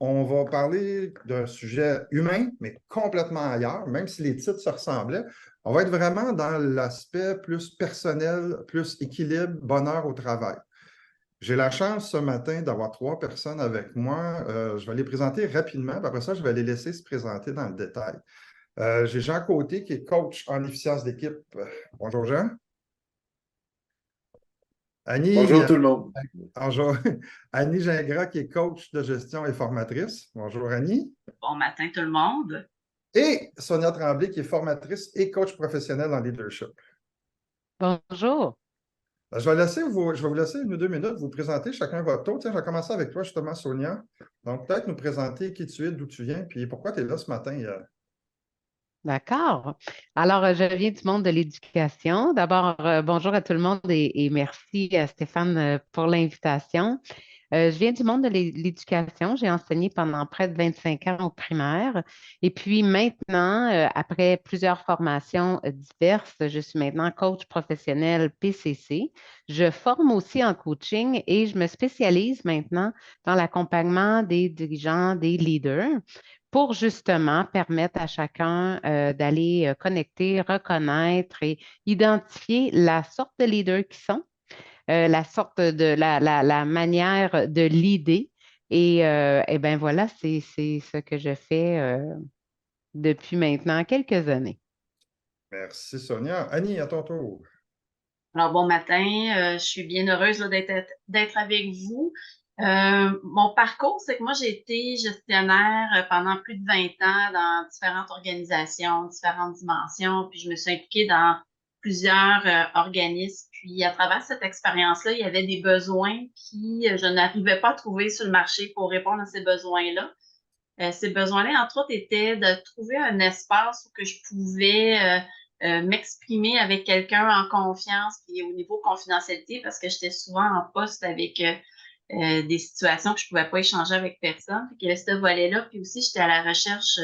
on va parler d'un sujet humain, mais complètement ailleurs, même si les titres se ressemblaient. On va être vraiment dans l'aspect plus personnel, plus équilibre, bonheur au travail. J'ai la chance ce matin d'avoir 3 personnes avec moi. Je vais les présenter rapidement, puis après ça, je vais les laisser se présenter dans le détail. J'ai Jean Côté qui est coach en efficience d'équipe. Bonjour Jean. Annie, Bonjour tout le monde. bonjour. Annie Gingras qui est coach de gestion et formatrice. Bonjour Annie. Bon matin tout le monde. Et Sonia Tremblay qui est formatrice et coach professionnel en leadership. Bonjour. Je vais vous laisser 1 ou 2 minutes vous présenter chacun votre tour. Tiens, je vais commencer avec toi justement, Sonia. Donc, peut-être nous présenter qui tu es, d'où tu viens, puis pourquoi tu es là ce matin. D'accord. Alors, je viens du monde de l'éducation. D'abord, bonjour à tout le monde et merci à Stéphane pour l'invitation. Je viens du monde de l'éducation. J'ai enseigné pendant près de 25 ans au primaire. Et puis maintenant, après plusieurs formations diverses, je suis maintenant coach professionnel PCC. Je forme aussi en coaching et je me spécialise maintenant dans l'accompagnement des dirigeants, des leaders pour justement permettre à chacun d'aller connecter, reconnaître et identifier la sorte de leader qu'ils sont, la sorte de la manière de l'idée. Et bien voilà, c'est ce que je fais depuis maintenant quelques années. Merci, Sonia. Annie, à ton tour. Alors bon matin, je suis bien heureuse là, d'être avec vous. Mon parcours, c'est que moi j'ai été gestionnaire pendant plus de 20 ans dans différentes organisations, différentes dimensions, puis je me suis impliquée dans plusieurs organismes. Puis à travers cette expérience-là, il y avait des besoins qui je n'arrivais pas à trouver sur le marché pour répondre à ces besoins-là. Ces besoins-là, entre autres, étaient de trouver un espace où que je pouvais m'exprimer avec quelqu'un en confiance, puis au niveau confidentialité, parce que j'étais souvent en poste avec des situations que je pouvais pas échanger avec personne. Fait qu'il y avait ce volet-là. Puis aussi, j'étais à la recherche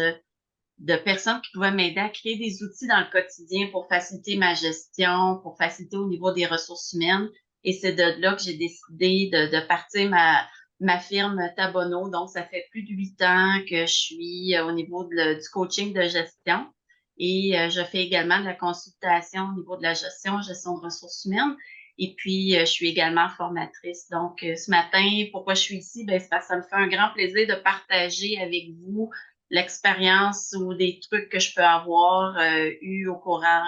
de personnes qui pouvaient m'aider à créer des outils dans le quotidien pour faciliter ma gestion, pour faciliter au niveau des ressources humaines. Et c'est de là que j'ai décidé de partir ma firme Tabono. Donc, ça fait plus de 8 ans que je suis au niveau du coaching de gestion. Et je fais également de la consultation au niveau de la gestion de ressources humaines. Et puis, je suis également formatrice. Donc, ce matin, pourquoi je suis ici? Ben, c'est parce que ça me fait un grand plaisir de partager avec vous l'expérience ou des trucs que je peux avoir eu au courant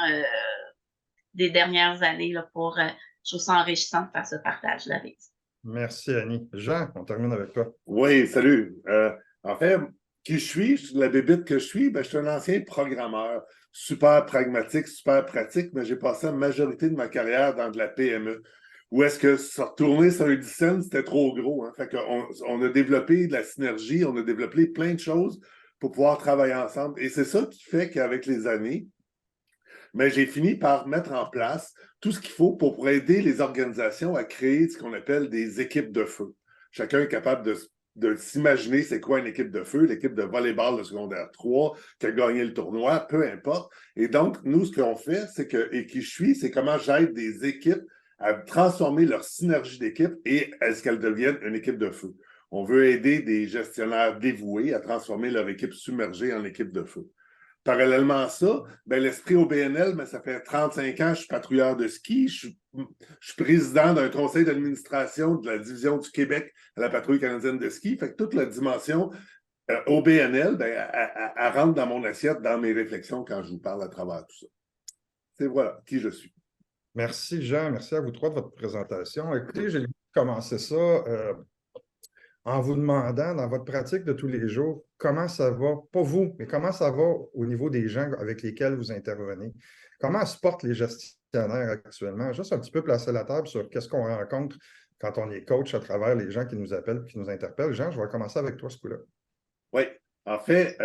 des dernières années là, pour, je trouve ça enrichissant de faire ce partage-là avec vous. Merci, Annie. Jean, on termine avec toi. Oui, salut. En fait, qui je suis, la bébite que je suis, ben, je suis un ancien programmeur, super pragmatique, super pratique, mais j'ai passé la majorité de ma carrière dans de la PME. Où est-ce que se retourner sur un dizaine, c'était trop gros. Hein? Fait qu'on on a développé de la synergie, on a développé plein de choses pour pouvoir travailler ensemble. Et c'est ça qui fait qu'avec les années, mais j'ai fini par mettre en place tout ce qu'il faut pour aider les organisations à créer ce qu'on appelle des équipes de feu. Chacun est capable de s'imaginer c'est quoi une équipe de feu, l'équipe de volleyball de secondaire 3 qui a gagné le tournoi, peu importe. Et donc, nous, ce qu'on fait, c'est que, et qui je suis, c'est comment j'aide des équipes à transformer leur synergie d'équipe et à ce qu'elles deviennent une équipe de feu. On veut aider des gestionnaires dévoués à transformer leur équipe submergée en équipe de feu. Parallèlement à ça, ben, l'esprit au BNL, ben, ça fait 35 ans que je suis patrouilleur de ski. Je suis président d'un conseil d'administration de la division du Québec à la patrouille canadienne de ski. Fait que toute la dimension au BNL, ben, elle rentre dans mon assiette, dans mes réflexions quand je vous parle à travers tout ça. C'est voilà qui je suis. Merci, Jean. Merci à vous 3 de votre présentation. Écoutez, j'ai commencé ça en vous demandant, dans votre pratique de tous les jours, comment ça va, pas vous, mais comment ça va au niveau des gens avec lesquels vous intervenez. Comment se portent les gestionnaires actuellement? Juste un petit peu placer la table sur qu'est-ce qu'on rencontre quand on est coach à travers les gens qui nous appellent, qui nous interpellent. Jean, je vais commencer avec toi ce coup-là. Oui, en fait,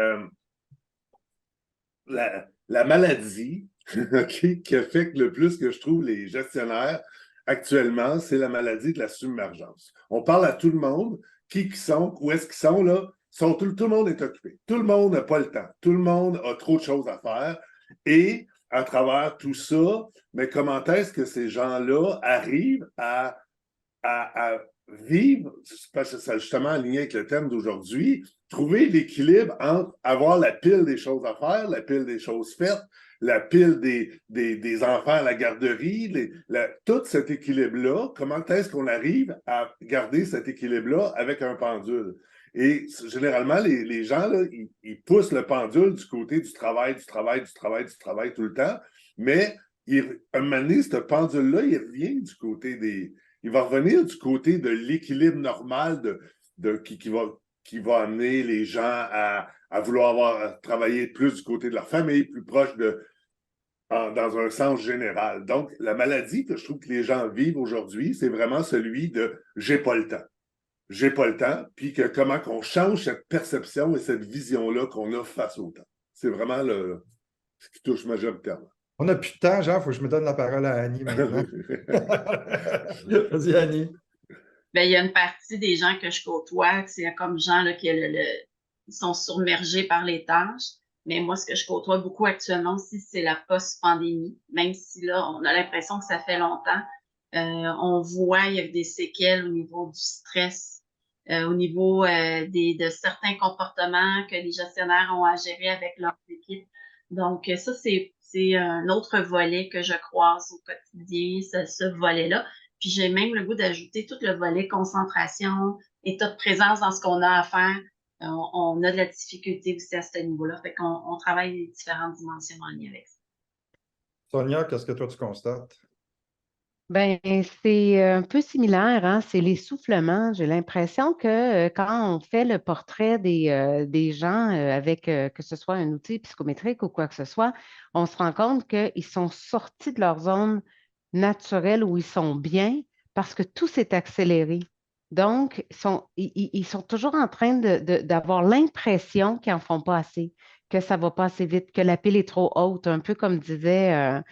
la maladie okay, qui affecte le plus que je trouve les gestionnaires actuellement, c'est la maladie de la submergence. On parle à tout le monde, qui sont, où est-ce qu'ils sont là, tout le monde est occupé. Tout le monde n'a pas le temps. Tout le monde a trop de choses à faire. Et à travers tout ça, mais comment est-ce que ces gens-là arrivent à vivre, parce que c'est justement aligné avec le thème d'aujourd'hui, trouver l'équilibre entre avoir la pile des choses à faire, la pile des choses faites, la pile des enfants à la garderie, tout cet équilibre-là, comment est-ce qu'on arrive à garder cet équilibre-là avec un pendule? Et généralement, les gens, là, ils poussent le pendule du côté du travail tout le temps, mais à un moment donné, ce pendule-là, il revient du côté il va revenir du côté de l'équilibre normal qui va amener les gens à vouloir travailler plus du côté de leur famille, plus proche dans un sens général. Donc, la maladie que je trouve que les gens vivent aujourd'hui, c'est vraiment celui de « j'ai pas le temps ». J'ai pas le temps, puis comment qu'on change cette perception et cette vision-là qu'on a face au temps. C'est vraiment ce qui touche majoritairement. On n'a plus de temps, Jean, il faut que je me donne la parole à Annie maintenant. Vas-y, Annie. Bien, il y a une partie des gens que je côtoie, c'est comme Jean, là, qui ils sont submergés par les tâches. Mais moi, ce que je côtoie beaucoup actuellement aussi, c'est la post-pandémie. Même si là, on a l'impression que ça fait longtemps, on voit il y a des séquelles au niveau du stress, au niveau de certains comportements que les gestionnaires ont à gérer avec leurs équipes. Donc, ça, c'est un autre volet que je croise au quotidien, ce volet-là. Puis j'ai même le goût d'ajouter tout le volet concentration, état de présence dans ce qu'on a à faire. On a de la difficulté aussi à ce niveau-là. Fait qu'on travaille les différentes dimensions en lien avec ça. Sonia, qu'est-ce que toi tu constates? Ben, c'est un peu similaire, hein? C'est l'essoufflement. J'ai l'impression que quand on fait le portrait des gens avec que ce soit un outil psychométrique ou quoi que ce soit, on se rend compte qu'ils sont sortis de leur zone naturelle où ils sont bien parce que tout s'est accéléré. Donc, ils sont toujours en train d'avoir l'impression qu'ils n'en font pas assez, que ça ne va pas assez vite, que la pile est trop haute, un peu comme disait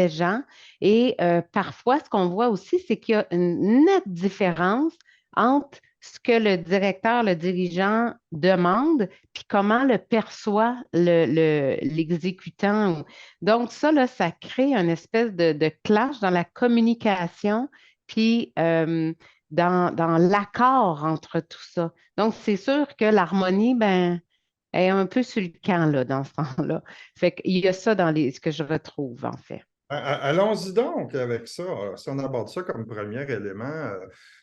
Jean. Et parfois, ce qu'on voit aussi, c'est qu'il y a une nette différence entre ce que le directeur, le dirigeant demande, puis comment le perçoit l'exécutant. Donc, ça, là, ça crée une espèce de clash dans la communication, puis dans l'accord entre tout ça. Donc, c'est sûr que l'harmonie, ben, est un peu sur le camp, là, dans ce temps-là. Fait qu'il y a ça dans ce que je retrouve, en fait. Allons-y donc avec ça. Si on aborde ça comme premier élément,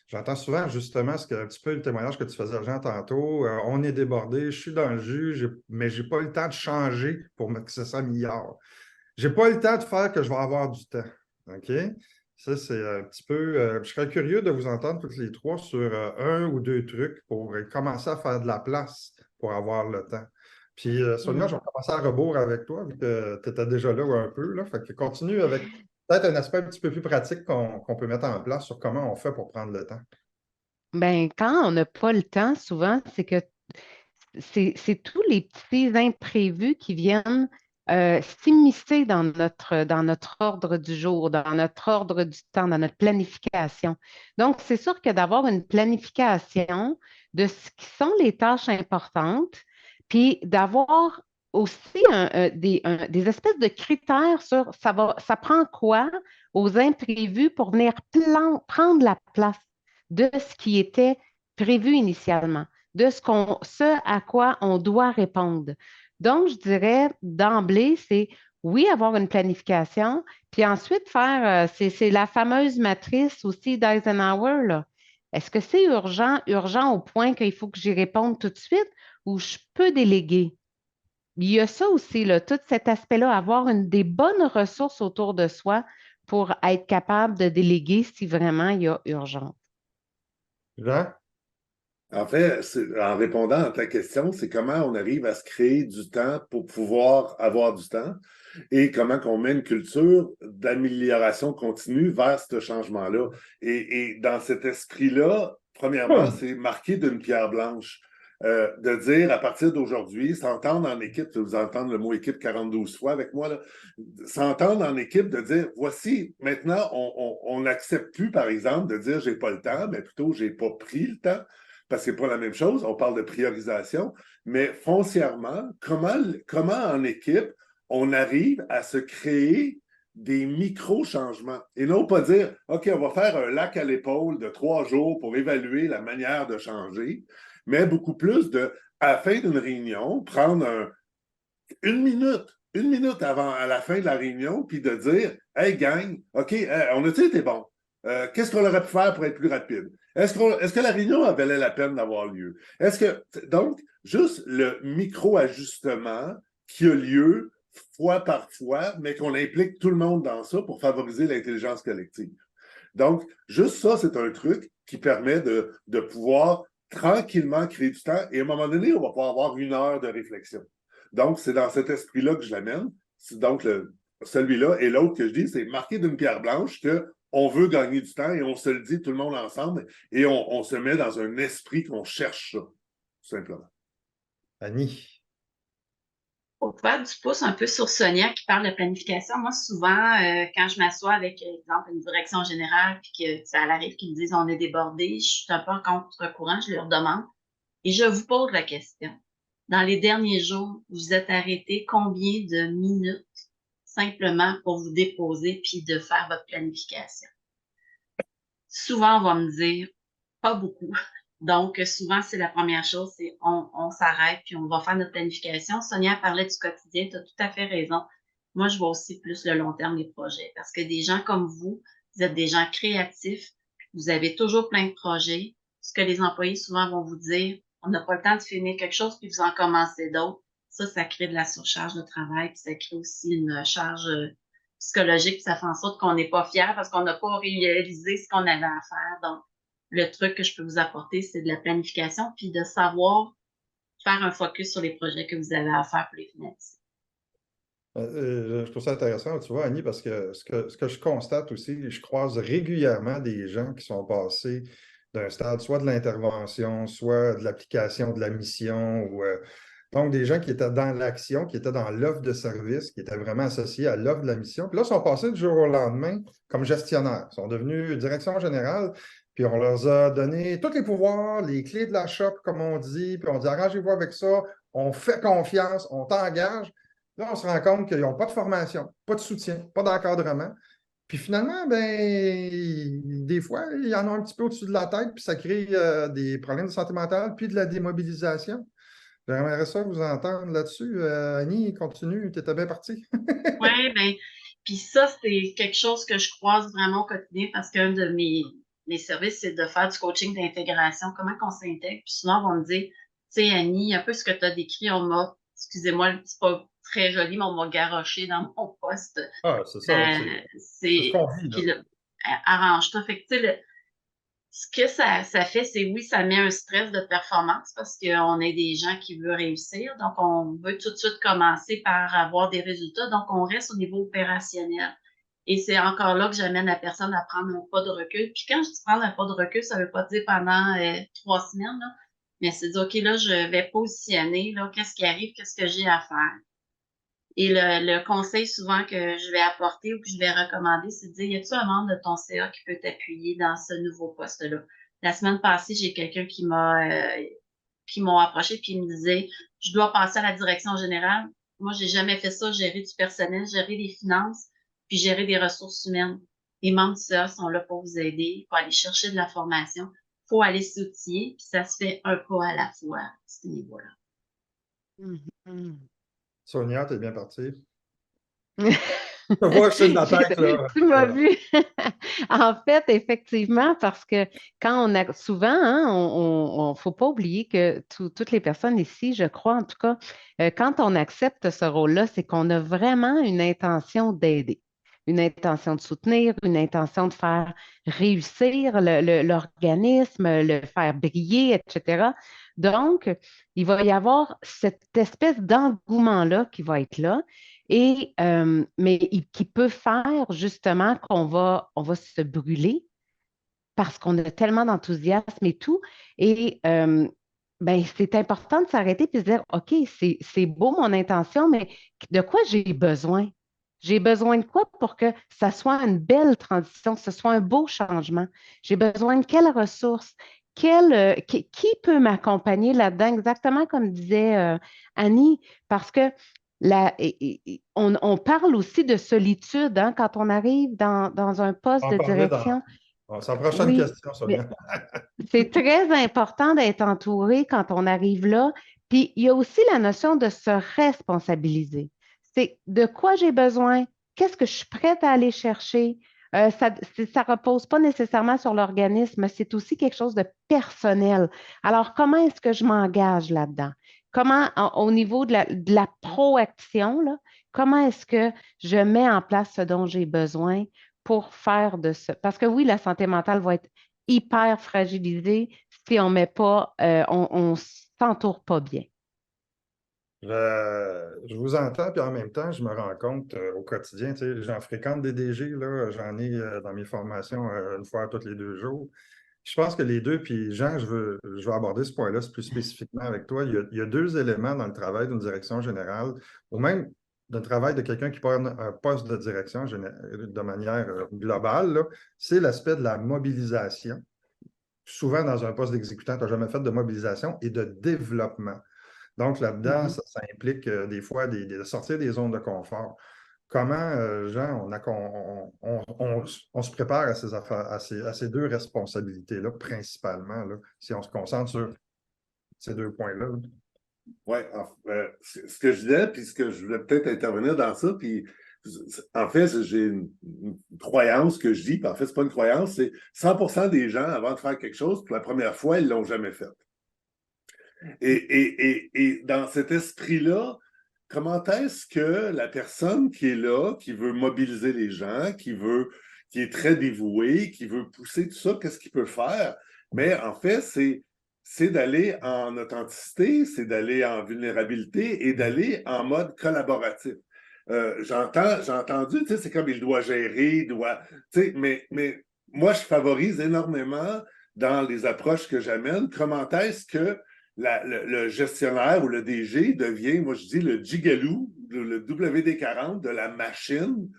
j'entends souvent justement un petit peu le témoignage que tu faisais, Jean, tantôt. On est débordé, je suis dans le jus, mais je n'ai pas eu le temps de changer pour que ça s'améliore. Je n'ai pas eu le temps de faire que je vais avoir du temps. OK? Ça, c'est un petit peu. Je serais curieux de vous entendre toutes les trois sur un ou deux trucs pour commencer à faire de la place pour avoir le temps. Puis, Sonia, je vais commencer à rebours avec toi, vu que tu étais déjà là un peu. Là. Fait que continue avec peut-être un aspect un petit peu plus pratique qu'on peut mettre en place sur comment on fait pour prendre le temps. Ben, quand on n'a pas le temps, souvent, c'est que c'est tous les petits imprévus qui viennent s'immiscer dans notre ordre du jour, dans notre ordre du temps, dans notre planification. Donc, c'est sûr que d'avoir une planification de ce qui sont les tâches importantes, puis d'avoir aussi des espèces de critères sur ça prend quoi aux imprévus pour venir prendre la place de ce qui était prévu initialement, de ce à quoi on doit répondre. Donc, je dirais d'emblée, c'est oui, avoir une planification, puis ensuite faire, c'est la fameuse matrice aussi d'Eisenhower, là. Est-ce que c'est urgent au point qu'il faut que j'y réponde tout de suite ou je peux déléguer? Il y a ça aussi, là, tout cet aspect-là, avoir des bonnes ressources autour de soi pour être capable de déléguer si vraiment il y a urgence. Jean? En fait, en répondant à ta question, c'est comment on arrive à se créer du temps pour pouvoir avoir du temps et comment on met une culture d'amélioration continue vers ce changement-là. Et dans cet esprit-là, premièrement, c'est marqué d'une pierre blanche. De dire à partir d'aujourd'hui, s'entendre en équipe, vous entendre le mot équipe 42 fois avec moi, là, s'entendre en équipe, de dire voici, maintenant, on n'accepte plus, par exemple, de dire j'ai pas le temps, mais plutôt j'ai pas pris le temps. Parce que c'est pas la même chose, on parle de priorisation, mais foncièrement, comment en équipe, on arrive à se créer des micro-changements. Et non pas dire, OK, on va faire un lac à l'épaule de 3 jours pour évaluer la manière de changer, mais beaucoup plus de, à la fin d'une réunion, prendre une minute avant, à la fin de la réunion, puis de dire, hey gang, OK, on a-tu été bon? Qu'est-ce qu'on aurait pu faire pour être plus rapide? Est-ce que la réunion valait la peine d'avoir lieu? Donc, juste le micro-ajustement qui a lieu fois par fois, mais qu'on implique tout le monde dans ça pour favoriser l'intelligence collective. Donc, juste ça, c'est un truc qui permet de pouvoir tranquillement créer du temps et à un moment donné, on va pouvoir avoir 1 heure de réflexion. Donc, c'est dans cet esprit-là que je l'amène. C'est donc celui-là. Et l'autre que je dis, c'est marquer d'une pierre blanche qu'on veut gagner du temps et on se le dit tout le monde ensemble et on se met dans un esprit qu'on cherche ça, tout simplement. Annie. Pour faire du pouce un peu sur Sonia qui parle de planification, moi, souvent, quand je m'assois avec, exemple, une direction générale, puis que ça arrive qu'ils me disent on est débordé, je suis un peu en contre-courant, je leur demande et je vous pose la question. Dans les derniers jours, vous êtes arrêté combien de minutes simplement pour vous déposer puis de faire votre planification? Souvent, on va me dire pas beaucoup. Donc, souvent, c'est la première chose, c'est on s'arrête puis on va faire notre planification. Sonia parlait du quotidien, tu as tout à fait raison. Moi, je vois aussi plus le long terme des projets parce que des gens comme vous êtes des gens créatifs, vous avez toujours plein de projets. Ce que les employés souvent vont vous dire, on n'a pas le temps de finir quelque chose puis vous en commencez d'autres. Ça crée de la surcharge de travail puis ça crée aussi une charge psychologique puis ça fait en sorte qu'on n'est pas fier parce qu'on n'a pas réalisé ce qu'on avait à faire. Donc, le truc que je peux vous apporter, c'est de la planification, puis de savoir faire un focus sur les projets que vous avez à faire pour les finaliser. Je trouve ça intéressant, tu vois, Annie, parce que ce que je constate aussi, je croise régulièrement des gens qui sont passés d'un stade soit de l'intervention, soit de l'application de la mission, ou donc des gens qui étaient dans l'action, qui étaient dans l'offre de service, qui étaient vraiment associés à l'offre de la mission. Puis là, ils sont passés du jour au lendemain comme gestionnaires. Ils sont devenus direction générale, puis on leur a donné tous les pouvoirs, les clés de la shop, comme on dit, puis on dit arrangez-vous avec ça, on fait confiance, on t'engage. Là, on se rend compte qu'ils n'ont pas de formation, pas de soutien, pas d'encadrement. Puis finalement, ben, des fois, il y en a un petit peu au-dessus de la tête, puis ça crée des problèmes de santé mentale, puis de la démobilisation. J'aimerais ça vous entendre là-dessus. Annie, continue, tu étais bien partie. Oui, bien, puis ça, c'est quelque chose que je croise vraiment au quotidien parce qu'un de mes services, c'est de faire du coaching d'intégration, comment qu'on s'intègre. Puis souvent, on va me dire, tu sais, Annie, un peu ce que tu as décrit, excusez-moi, c'est pas très joli, mais on m'a garoché dans mon poste. Ah, c'est ça, c'est ce qu'on vit, là. Puis là, arrange-toi. Fait que, tu sais, ce que ça fait, c'est oui, ça met un stress de performance parce qu'on est des gens qui veulent réussir. Donc, on veut tout de suite commencer par avoir des résultats. Donc, on reste au niveau opérationnel. Et c'est encore là que j'amène la personne à prendre un pas de recul. Puis quand je dis prendre un pas de recul, ça ne veut pas dire pendant 3 semaines, là, mais c'est dire, OK, là, je vais positionner, là, qu'est-ce qui arrive, qu'est-ce que j'ai à faire. Et le conseil souvent que je vais apporter ou que je vais recommander, c'est de dire, y a-t-il un membre de ton CA qui peut t'appuyer dans ce nouveau poste-là? La semaine passée, j'ai quelqu'un qui m'ont approché puis il me disait, je dois passer à la direction générale. Moi, j'ai jamais fait ça, gérer du personnel, gérer des finances, puis gérer des ressources humaines. Les membres du CA sont là pour vous aider, il faut aller chercher de la formation, il faut aller s'outiller, puis ça se fait un pas à la fois à ce niveau-là. Mhm. Sonia, tu es bien partie. Je te vois, je suis de la tête, là. Tu m'as vu. En fait, effectivement, parce que quand on a souvent, hein, on faut pas oublier que toutes les personnes ici, je crois en tout cas, quand on accepte ce rôle-là, c'est qu'on a vraiment une intention d'aider, une intention de soutenir, une intention de faire réussir l'organisme, le faire briller, etc. Donc, il va y avoir cette espèce d'engouement-là qui va être là mais qui peut faire justement on va se brûler parce qu'on a tellement d'enthousiasme et tout. Et ben, c'est important de s'arrêter et de se dire, OK, c'est beau mon intention, mais de quoi j'ai besoin? J'ai besoin de quoi pour que ça soit une belle transition, que ce soit un beau changement? J'ai besoin de quelles ressources? Qui peut m'accompagner là-dedans? Exactement comme disait Annie, parce que on parle aussi de solitude hein, quand on arrive dans un poste On va de en parler direction. c'est la prochaine Oui, question, mais Sonia. c'est très important d'être entouré quand on arrive là. Puis il y a aussi la notion de se responsabiliser. C'est de quoi j'ai besoin, qu'est-ce que je suis prête à aller chercher. Ça ne repose pas nécessairement sur l'organisme, c'est aussi quelque chose de personnel. Alors, comment est-ce que je m'engage là-dedans? Comment, au niveau de la proaction, là, comment est-ce que je mets en place ce dont j'ai besoin pour faire de ce... Parce que oui, la santé mentale va être hyper fragilisé si on met pas, on s'entoure pas bien. Je vous entends, puis en même temps, je me rends compte au quotidien, tu sais, j'en fréquente des DG, là, j'en ai dans mes formations une fois tous les 2 jours. Je pense que les deux, puis Jean, je veux aborder ce point-là plus spécifiquement avec toi. Il y a 2 éléments dans le travail d'une direction générale, ou même d'un travail de quelqu'un qui prend un poste de direction de manière globale, là. C'est l'aspect de la mobilisation. Souvent, dans un poste d'exécutant, tu n'as jamais fait de mobilisation et de développement. Donc, là-dedans, Mhm. ça implique des fois de sortir des zones de confort. Comment, Jean, on se prépare à ces affaires, à ces 2 responsabilités-là, principalement, là, si on se concentre sur ces 2 points-là? Oui, ce que je disais, puis ce que je voulais peut-être intervenir dans ça, puis en fait, j'ai une croyance que je dis, puis en fait, c'est pas une croyance, c'est 100% des gens, avant de faire quelque chose, pour la première fois, ils l'ont jamais fait. Et dans cet esprit-là, comment est-ce que la personne qui est là, qui veut mobiliser les gens, qui est très dévouée, qui veut pousser tout ça, qu'est-ce qu'il peut faire? Mais en fait, c'est d'aller en authenticité, c'est d'aller en vulnérabilité et d'aller en mode collaboratif. J'ai entendu, tu sais, c'est comme il doit gérer, tu sais, mais moi, je favorise énormément dans les approches que j'amène, comment est-ce que le gestionnaire ou le DG devient, moi je dis, le gigalou, le WD-40 de la machine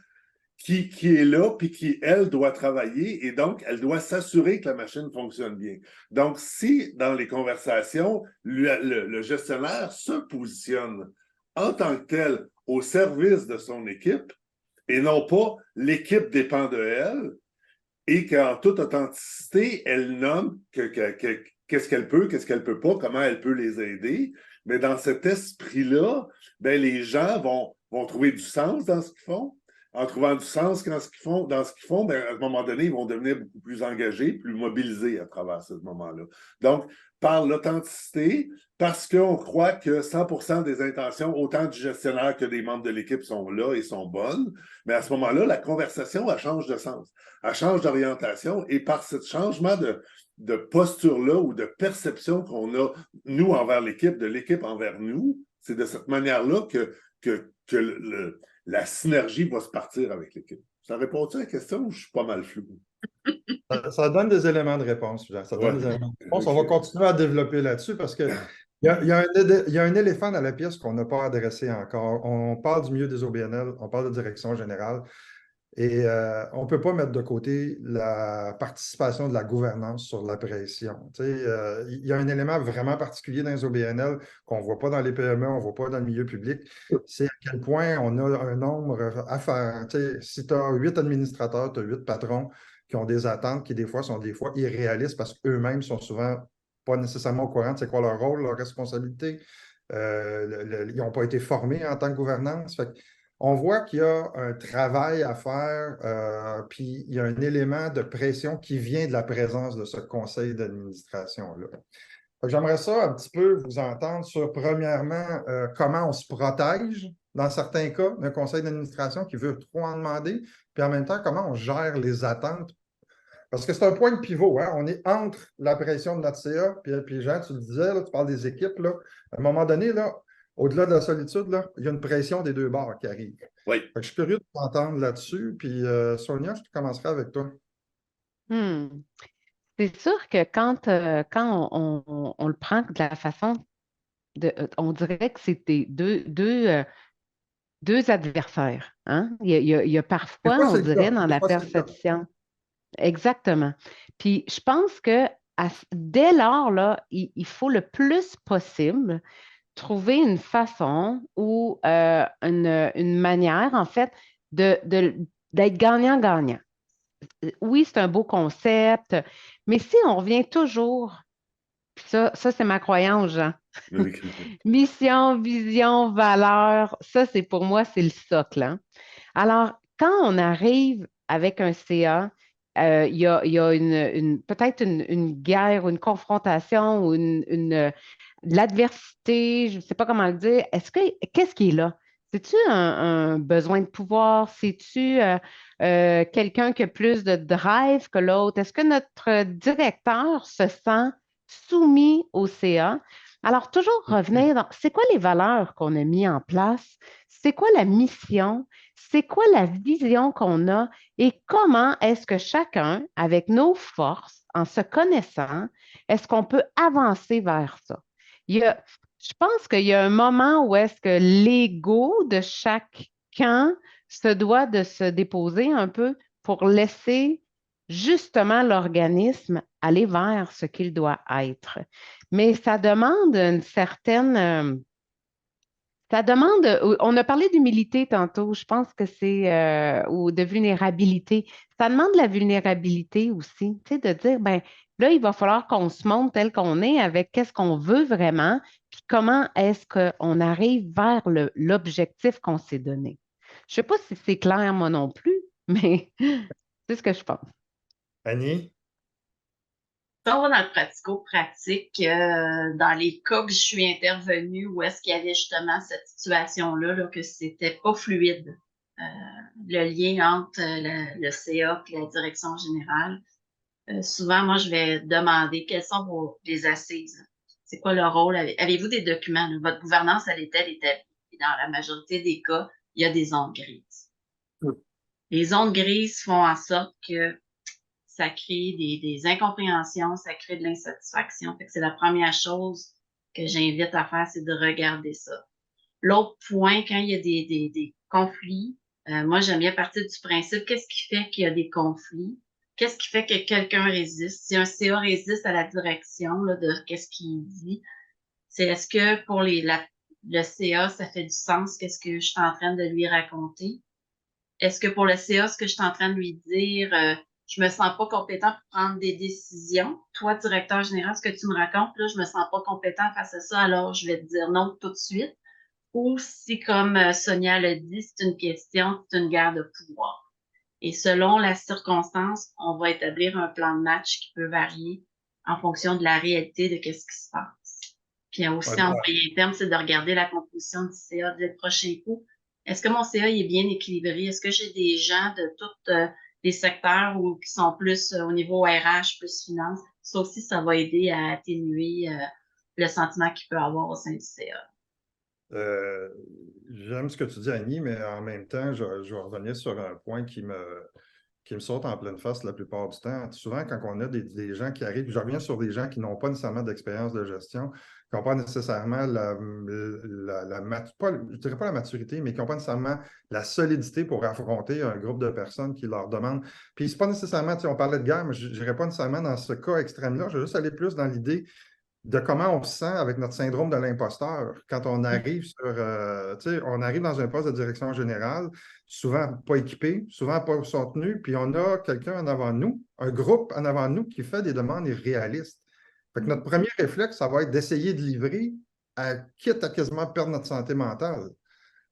qui est là, puis qui, elle, doit travailler, et donc, elle doit s'assurer que la machine fonctionne bien. Donc, si, dans les conversations, le gestionnaire se positionne en tant que tel au service de son équipe, et non pas l'équipe dépend de elle, et qu'en toute authenticité, elle nomme qu'est-ce qu'elle peut, qu'est-ce qu'elle peut pas, comment elle peut les aider. Mais dans cet esprit-là, ben, les gens vont trouver du sens dans ce qu'ils font. En trouvant du sens dans ce qu'ils font, ben, à un moment donné, ils vont devenir beaucoup plus engagés, plus mobilisés à travers ce moment-là. Donc, par l'authenticité, parce qu'on croit que 100% des intentions, autant du gestionnaire que des membres de l'équipe sont là et sont bonnes, mais à ce moment-là, la conversation, elle change de sens, elle change d'orientation, et par ce changement de posture-là ou de perception qu'on a, nous, envers l'équipe, de l'équipe envers nous, c'est de cette manière-là que la synergie va se partir avec l'équipe. Ça répond-tu à la question ou je suis pas mal flou? Ça donne des éléments de réponse, Jean. Ça donne Ouais. des éléments de réponse. On va continuer à développer là-dessus parce qu'il y a un éléphant dans la pièce qu'on n'a pas adressé encore. On parle du milieu des OBNL, on parle de direction générale. Et on ne peut pas mettre de côté la participation de la gouvernance sur la pression. Tu sais, il y a un élément vraiment particulier dans les OBNL qu'on ne voit pas dans les PME, on ne voit pas dans le milieu public. C'est à quel point on a un nombre à faire. Tu sais, si tu as 8 administrateurs, tu as 8 patrons qui ont des attentes qui, des fois, sont des fois irréalistes parce qu'eux-mêmes sont souvent pas nécessairement au courant de c'est quoi leur rôle, leur responsabilité. Ils n'ont pas été formés en tant que gouvernance. Fait que on voit qu'il y a un travail à faire, puis il y a un élément de pression qui vient de la présence de ce conseil d'administration-là. J'aimerais ça un petit peu vous entendre sur, premièrement, comment on se protège dans certains cas d'un conseil d'administration qui veut trop en demander, puis en même temps, comment on gère les attentes. Parce que c'est un point de pivot, hein? On est entre la pression de notre CA, puis Jean, tu le disais, là, tu parles des équipes, là. À un moment donné, là, au-delà de la solitude, là, il y a une pression des 2 bords qui arrive. Oui. Fait que je suis curieux de t'entendre là-dessus. Puis Sonia, je commencerai avec toi. Hmm. C'est sûr que quand on le prend de la façon on dirait que c'est deux adversaires. Hein? Il y a Des parfois, fois, on c'est le dirait, cas. dans Des la fois, c'est le cas. perception. Exactement. Puis je pense que dès lors, là, il faut le plus possible trouver une façon ou une manière, en fait, d'être gagnant-gagnant. Oui, c'est un beau concept, mais si on revient toujours, puis ça c'est ma croyance, Jean. Mission, vision, valeur, ça, c'est pour moi, c'est le socle, hein. Alors, quand on arrive avec un CA, il y a peut-être une guerre, une confrontation ou de l'adversité, je ne sais pas comment le dire. Qu'est-ce qui est là? C'est-tu un besoin de pouvoir? C'est-tu quelqu'un qui a plus de drive que l'autre? Est-ce que notre directeur se sent soumis au CA? Alors, toujours revenir dans c'est quoi les valeurs qu'on a mis en place? C'est quoi la mission? C'est quoi la vision qu'on a et comment est-ce que chacun, avec nos forces, en se connaissant, est-ce qu'on peut avancer vers ça? Je pense qu'il y a un moment où est-ce que l'ego de chacun se doit de se déposer un peu pour laisser justement l'organisme aller vers ce qu'il doit être. Mais ça demande une certaine ça demande, on a parlé d'humilité tantôt, je pense que c'est, ou de vulnérabilité. Ça demande de la vulnérabilité aussi, tu sais, de dire, ben là, il va falloir qu'on se montre tel qu'on est avec qu'est-ce qu'on veut vraiment, puis comment est-ce qu'on arrive vers l'objectif qu'on s'est donné. Je ne sais pas si c'est clair, moi non plus, mais c'est ce que je pense. Annie? Si on va dans le pratico-pratique, dans les cas que je suis intervenue, où est-ce qu'il y avait justement cette situation-là, là, que c'était pas fluide, le lien entre le CA et la direction générale, souvent, moi, je vais demander quelles sont les assises. C'est quoi le rôle? Avez-vous des documents? Là? Votre gouvernance, elle est-elle établie? Et dans la majorité des cas, il y a des zones grises. Les zones grises font en sorte que ça crée des incompréhensions, ça crée de l'insatisfaction. Fait que c'est la première chose que j'invite à faire, c'est de regarder ça. L'autre point, quand il y a des conflits, moi, j'aime bien partir du principe, qu'est-ce qui fait qu'il y a des conflits? Qu'est-ce qui fait que quelqu'un résiste? Si un CA résiste à la direction là, de qu'est-ce qu'il dit, c'est est-ce que pour le CA, ça fait du sens? Qu'est-ce que je suis en train de lui raconter? Est-ce que pour le CA, ce que je suis en train de lui dire, je me sens pas compétent pour prendre des décisions? Toi, directeur général, ce que tu me racontes, là, je me sens pas compétent face à ça, alors je vais te dire non tout de suite. Ou si, comme Sonia l'a dit, c'est une question, c'est une guerre de pouvoir. Et selon la circonstance, on va établir un plan de match qui peut varier en fonction de la réalité de qu'est-ce qui se passe. Puis aussi, en moyen terme, c'est de regarder la composition du CA dès le prochain coup. Est-ce que mon CA est bien équilibré? Est-ce que j'ai des gens de tous les secteurs ou qui sont plus au niveau RH, plus finance? Ça aussi, ça va aider à atténuer le sentiment qu'il peut avoir au sein du CA. J'aime ce que tu dis, Annie, mais en même temps, je vais revenir sur un point qui me saute en pleine face la plupart du temps. Souvent, quand on a des gens qui arrivent, je reviens sur des gens qui n'ont pas nécessairement d'expérience de gestion, qui n'ont pas nécessairement je dirais pas la maturité, mais qui n'ont pas nécessairement la solidité pour affronter un groupe de personnes qui leur demandent. Puis, c'est pas nécessairement, on parlait de guerre, mais je n'irais pas nécessairement dans ce cas extrême-là. Je vais juste aller plus dans l'idée de comment on se sent avec notre syndrome de l'imposteur quand on arrive on arrive dans un poste de direction générale, souvent pas équipé, souvent pas soutenu, puis on a quelqu'un en avant de nous, un groupe en avant de nous qui fait des demandes irréalistes. Fait que notre premier réflexe, ça va être d'essayer de livrer, quitte à quasiment perdre notre santé mentale.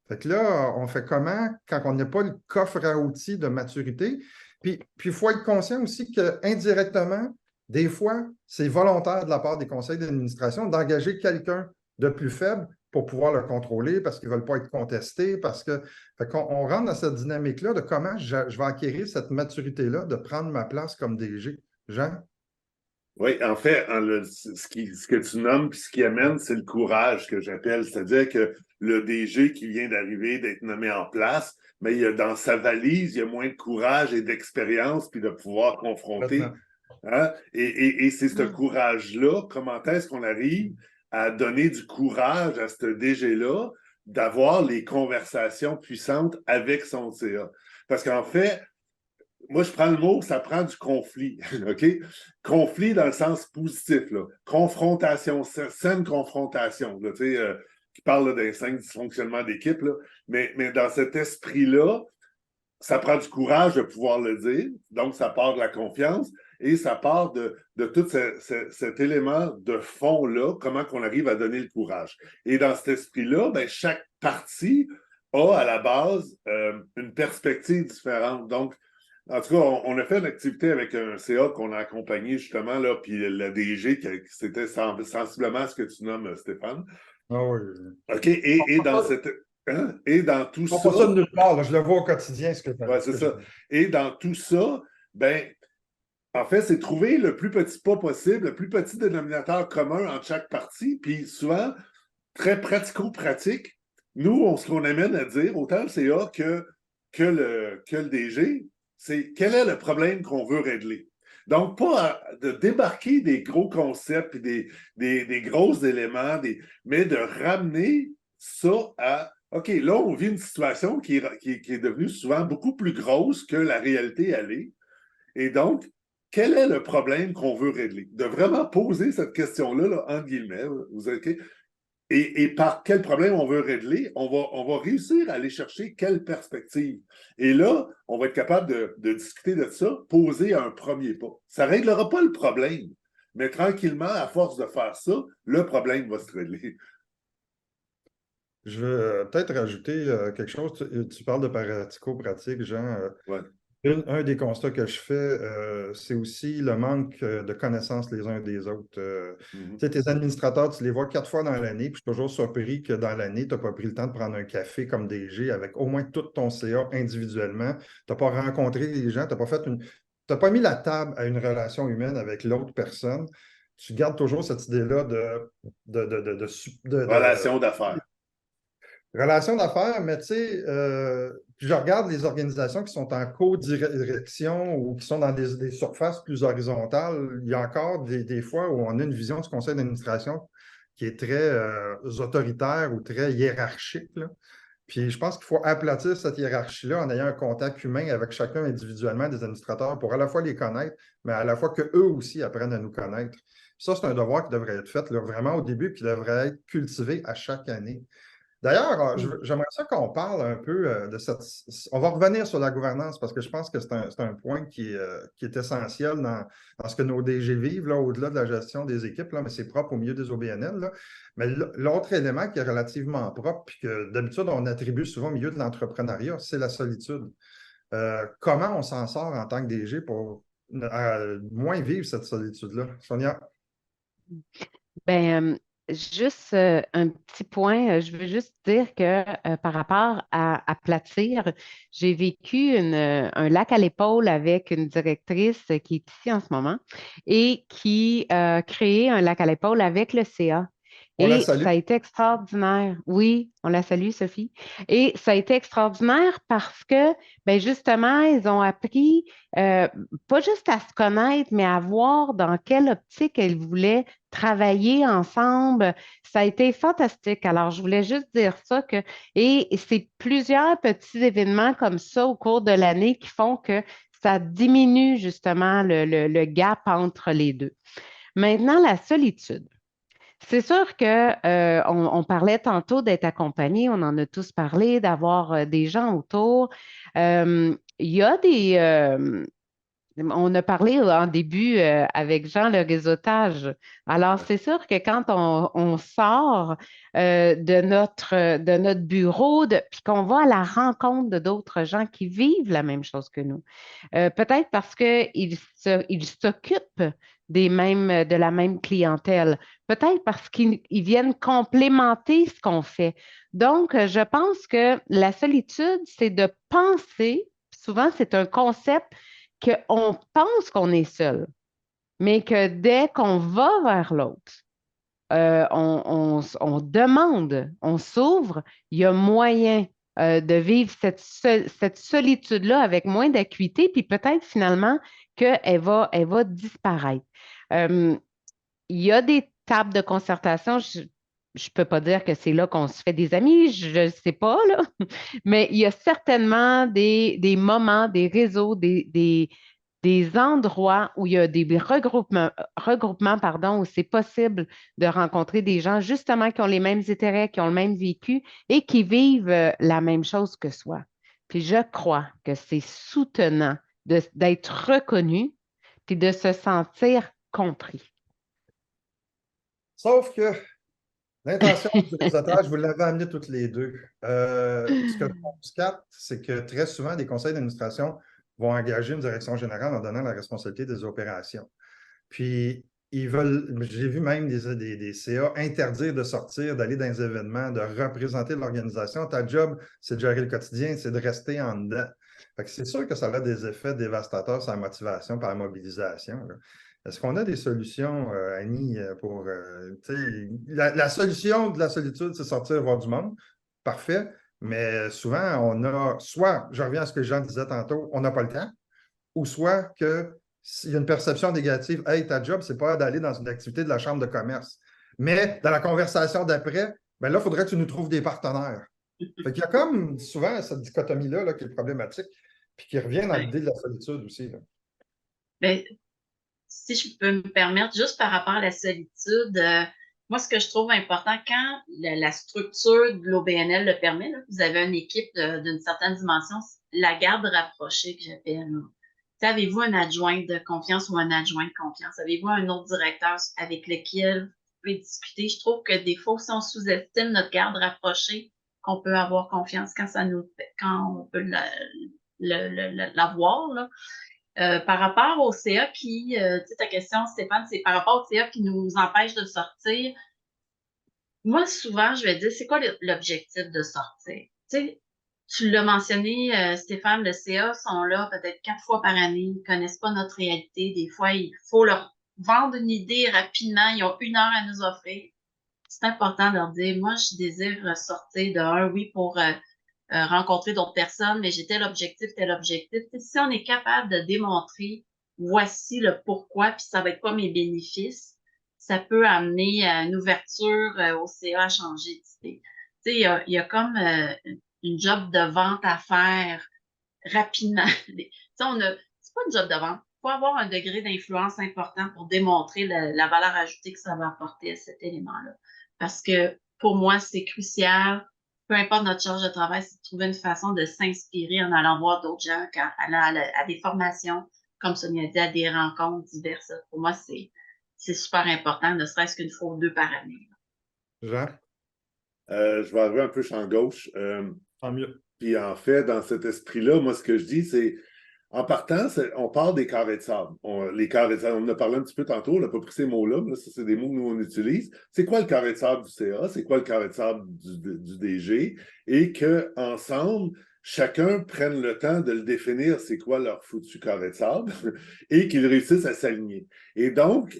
Fait que là, on fait comment quand on n'a pas le coffre à outils de maturité? Puis il faut être conscient aussi qu'indirectement, des fois, c'est volontaire de la part des conseils d'administration d'engager quelqu'un de plus faible pour pouvoir le contrôler parce qu'ils ne veulent pas être contestés, parce que fait qu'on rentre dans cette dynamique-là de comment je vais acquérir cette maturité-là de prendre ma place comme DG. Jean? Oui, en fait, ce que tu nommes puis ce qui amène, c'est le courage que j'appelle. C'est-à-dire que le DG qui vient d'arriver, d'être nommé en place, mais dans sa valise, il y a moins de courage et d'expérience puis de pouvoir confronter. Hein? Et c'est ce courage-là, comment est-ce qu'on arrive à donner du courage à ce DG-là d'avoir les conversations puissantes avec son CA? Parce qu'en fait, moi, je prends le mot, ça prend du conflit, OK? Conflit dans le sens positif, là. Confrontation, saine confrontation, là, qui parle d'un 5 dysfonctionnements d'équipe, mais dans cet esprit-là, ça prend du courage de pouvoir le dire, donc ça part de la confiance et ça part de tout cet élément de fond-là, comment qu'on arrive à donner le courage. Et dans cet esprit-là, ben, chaque partie a à la base une perspective différente. Donc, en tout cas, on a fait une activité avec un CA qu'on a accompagné justement, là, puis la DG, c'était sensiblement ce que tu nommes, Stéphane. Ah oui. OK, et dans cette... Hein? Et dans tout On ça... pas ça de nulle part, là, je le vois au quotidien, ce que tu Ouais, c'est ça. Et dans tout ça, ben, en fait, c'est trouver le plus petit pas possible, le plus petit dénominateur commun entre chaque partie, puis souvent, très pratico-pratique. Nous, ce qu'on amène à dire, autant le CA que le DG, c'est quel est le problème qu'on veut régler. Donc, pas de débarquer des gros concepts et des gros éléments, mais de ramener ça à OK, là, on vit une situation qui est devenue souvent beaucoup plus grosse que la réalité elle est. Et donc, quel est le problème qu'on veut régler? De vraiment poser cette question-là, là, entre guillemets, vous OK? Et par quel problème on veut régler, on va réussir à aller chercher quelle perspective. Et là, on va être capable de discuter de ça, poser un premier pas. Ça ne réglera pas le problème, mais tranquillement, à force de faire ça, le problème va se régler. Je veux peut-être rajouter quelque chose. Tu parles de pratico-pratique, Jean. Ouais. Un des constats que je fais, c'est aussi le manque de connaissances les uns des autres. Tu sais, tes administrateurs, tu les vois 4 fois dans l'année, puis je suis toujours surpris que dans l'année, tu n'as pas pris le temps de prendre un café comme DG avec au moins tout ton CA individuellement. Tu n'as pas rencontré les gens, tu n'as pas mis la table à une relation humaine avec l'autre personne. Tu gardes toujours cette idée-là de relation d'affaires. relation d'affaires, mais tu sais, je regarde les organisations qui sont en co-direction ou qui sont dans des surfaces plus horizontales. Il y a encore des fois où on a une vision du conseil d'administration qui est très autoritaire ou très hiérarchique, là. Puis je pense qu'il faut aplatir cette hiérarchie-là en ayant un contact humain avec chacun individuellement des administrateurs pour à la fois les connaître, mais à la fois qu'eux aussi apprennent à nous connaître. Ça, c'est un devoir qui devrait être fait là, vraiment au début, puis qui devrait être cultivé à chaque année. D'ailleurs, j'aimerais ça qu'on parle un peu de cette... On va revenir sur la gouvernance parce que je pense que c'est un point qui est essentiel dans ce que nos DG vivent, là, au-delà de la gestion des équipes, là, mais c'est propre au milieu des OBNL, là. Mais l'autre élément qui est relativement propre, puis que d'habitude on attribue souvent au milieu de l'entrepreneuriat, c'est la solitude. Comment on s'en sort en tant que DG pour moins vivre cette solitude-là? Sonia? Ben, juste un petit point, je veux juste dire que par rapport à aplatir, j'ai vécu un lac à l'épaule avec une directrice qui est ici en ce moment et qui a créé un lac à l'épaule avec le CA. On la Et salue. ça a été extraordinaire. Oui, on la salue, Sophie. Et ça a été extraordinaire parce que, ben justement, ils ont appris pas juste à se connaître, mais à voir dans quelle optique elles voulaient travailler ensemble. Ça a été fantastique. Alors, je voulais juste dire ça et c'est plusieurs petits événements comme ça au cours de l'année qui font que ça diminue justement le gap entre les deux. Maintenant, la solitude. C'est sûr que on parlait tantôt d'être accompagné, on en a tous parlé, d'avoir des gens autour. Il y a on a parlé en début avec Jean le réseautage. Alors, c'est sûr que quand on sort de notre bureau, puis qu'on va à la rencontre d'autres gens qui vivent la même chose que nous, peut-être parce qu'ils s'occupent de la même clientèle, peut-être parce qu'ils viennent complémenter ce qu'on fait. Donc, je pense que la solitude, c'est de penser, souvent c'est un concept qu'on pense qu'on est seul, mais que dès qu'on va vers l'autre, on demande, on s'ouvre, il y a moyen de vivre cette solitude-là avec moins d'acuité, puis peut-être finalement qu'elle elle va disparaître. Euh, il y a des tables de concertation. Je ne peux pas dire que c'est là qu'on se fait des amis, je ne sais pas, là. Mais il y a certainement des moments, des réseaux, des endroits où il y a des regroupements pardon, où c'est possible de rencontrer des gens justement qui ont les mêmes intérêts, qui ont le même vécu et qui vivent la même chose que soi. Puis je crois que c'est soutenant d'être reconnu puis de se sentir compris. Sauf que l'intention du réseautage, vous l'avez amené toutes les deux. Ce que je constate, c'est que très souvent, des conseils d'administration vont engager une direction générale en donnant la responsabilité des opérations. Puis, ils veulent, j'ai vu même des CA interdire de sortir, d'aller dans les événements, de représenter l'organisation. Ta job, c'est de gérer le quotidien, c'est de rester en dedans. Fait que c'est sûr que ça a des effets dévastateurs sur la motivation par la mobilisation. Là. Est-ce qu'on a des solutions, Annie, pour... la solution de la solitude, c'est sortir voir du monde. Parfait. Mais souvent, on a... Soit, je reviens à ce que Jean disait tantôt, on n'a pas le temps, ou soit que s'il y a une perception négative, « Hey, ta job, c'est pas d'aller dans une activité de la chambre de commerce. » Mais dans la conversation d'après, ben là, il faudrait que tu nous trouves des partenaires. Fait qu'il y a comme souvent cette dichotomie-là là, qui est problématique, puis qui revient dans l'idée de la solitude aussi. Là. Bien, si je peux me permettre, juste par rapport à la solitude, moi, ce que je trouve important, quand la structure de l'OBNL le permet, là, vous avez une équipe d'une certaine dimension, la garde rapprochée que j'appelle. Avez-vous un adjoint de confiance ou un adjoint de confiance? Avez-vous un autre directeur avec lequel vous pouvez discuter? Je trouve que des fois, si on sous-estime notre garde rapprochée, qu'on peut avoir confiance quand on peut l'avoir, là. Par rapport au CA qui, tu sais, ta question, Stéphane, c'est par rapport au CA qui nous empêche de sortir. Moi, souvent, je vais dire, c'est quoi l'objectif de sortir? Tu sais, tu l'as mentionné, Stéphane, le CA sont là peut-être 4 fois par année, ils ne connaissent pas notre réalité. Des fois, il faut leur vendre une idée rapidement, ils ont 1 heure à nous offrir. C'est important de leur dire, moi, je désire sortir de un, oui, pour rencontrer d'autres personnes, mais j'ai tel objectif, tel objectif. Si on est capable de démontrer, voici le pourquoi, puis ça va être quoi mes bénéfices, ça peut amener à une ouverture au CA à changer d'idée. Tu sais, il y a comme une job de vente à faire rapidement. C'est pas une job de vente. Il faut avoir un degré d'influence important pour démontrer la valeur ajoutée que ça va apporter à cet élément-là. Parce que pour moi, c'est crucial. Peu importe notre charge de travail, c'est de trouver une façon de s'inspirer en allant voir d'autres gens, en allant à des formations, comme Sonia dit, à des rencontres diverses. Pour moi, c'est super important, ne serait-ce qu'une fois ou 2 par année. Jean? Je vais arriver un peu champ gauche. Tant mieux. Puis en fait, dans cet esprit-là, moi, ce que je dis, c'est en partant, on parle des carrés de sable. Les carrés de sable, on en a parlé un petit peu tantôt, on n'a pas pris ces mots-là, mais ça, c'est des mots que nous, on utilise. C'est quoi le carré de sable du CA? C'est quoi le carré de sable du DG? Et qu'ensemble, chacun prenne le temps de le définir, c'est quoi leur foutu carré de sable, et qu'ils réussissent à s'aligner. Et donc,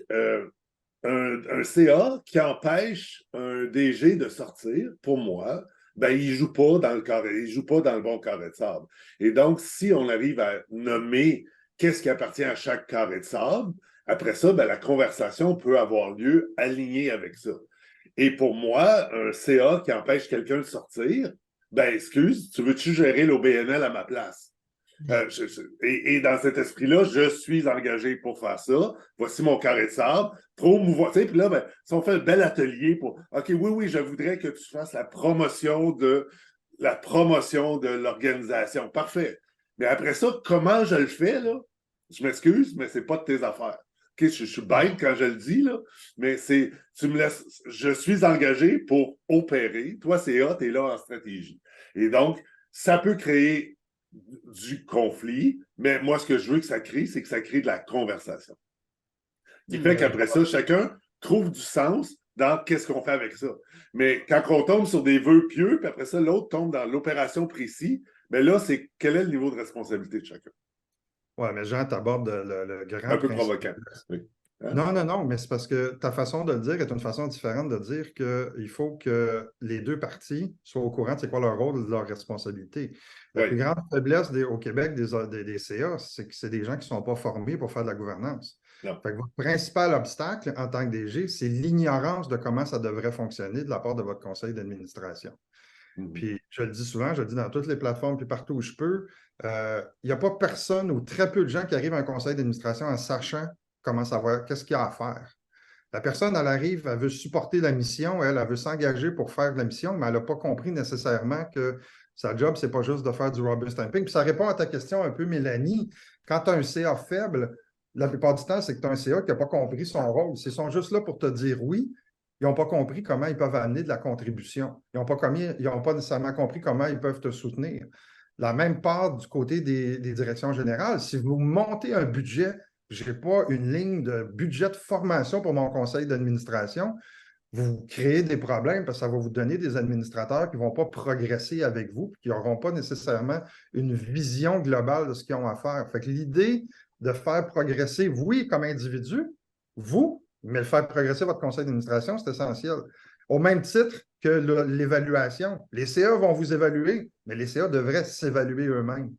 un CA qui empêche un DG de sortir, pour moi, ben, il ne joue pas dans le carré, il joue pas dans le bon carré de sable. Et donc, si on arrive à nommer qu'est-ce qui appartient à chaque carré de sable, après ça, ben, la conversation peut avoir lieu alignée avec ça. Et pour moi, un CA qui empêche quelqu'un de sortir, ben, excuse, tu veux-tu gérer l'OBNL à ma place? Et dans cet esprit-là, je suis engagé pour faire ça. Voici mon carré de sable. Promouvoir. Tu sais, puis là, ben, si on fait un bel atelier pour OK, oui, je voudrais que tu fasses la promotion de l'organisation. Parfait. Mais après ça, comment je le fais, là? Je m'excuse, mais c'est pas de tes affaires. OK, je suis bête quand je le dis, là, mais tu me laisses. Je suis engagé pour opérer. Toi, CA, tu es là en stratégie. Et donc, ça peut créer du conflit, mais moi, ce que je veux que ça crée, c'est que ça crée de la conversation. Qui fait qu'après ça, chacun trouve du sens dans qu'est-ce qu'on fait avec ça. Mais quand on tombe sur des vœux pieux, puis après ça, l'autre tombe dans l'opération précise, mais là, c'est quel est le niveau de responsabilité de chacun? Oui, mais Jean, tu abordes le grand Un peu principe. provoquant. Oui. Hein? Non, mais c'est parce que ta façon de le dire est une façon différente de dire qu'il faut que les deux parties soient au courant de c'est quoi leur rôle et de leur responsabilité. La plus grande faiblesse au Québec des CA, c'est que c'est des gens qui ne sont pas formés pour faire de la gouvernance. Fait que votre principal obstacle en tant que DG, c'est l'ignorance de comment ça devrait fonctionner de la part de votre conseil d'administration. Puis je le dis souvent, je le dis dans toutes les plateformes, puis partout où je peux, il n'y a pas personne ou très peu de gens qui arrivent à un conseil d'administration en sachant comment savoir, qu'est-ce qu'il y a à faire. La personne, elle arrive, elle veut supporter la mission, elle veut s'engager pour faire la mission, mais elle n'a pas compris nécessairement que sa job, ce n'est pas juste de faire du rubber stamping. Puis ça répond à ta question un peu, Mélanie. Quand tu as un CA faible, la plupart du temps, c'est que tu as un CA qui n'a pas compris son rôle. Ils sont juste là pour te dire oui. Ils n'ont pas compris comment ils peuvent amener de la contribution. Ils n'ont pas nécessairement compris comment ils peuvent te soutenir. La même part du côté des directions générales. Si vous montez un budget, je n'ai pas une ligne de budget de formation pour mon conseil d'administration, vous créez des problèmes parce que ça va vous donner des administrateurs qui ne vont pas progresser avec vous, qui n'auront pas nécessairement une vision globale de ce qu'ils ont à faire. Fait que l'idée de faire progresser, oui, comme individu, vous, mais le faire progresser votre conseil d'administration, c'est essentiel. Au même titre que l'évaluation. Les CA vont vous évaluer, mais les CA devraient s'évaluer eux-mêmes.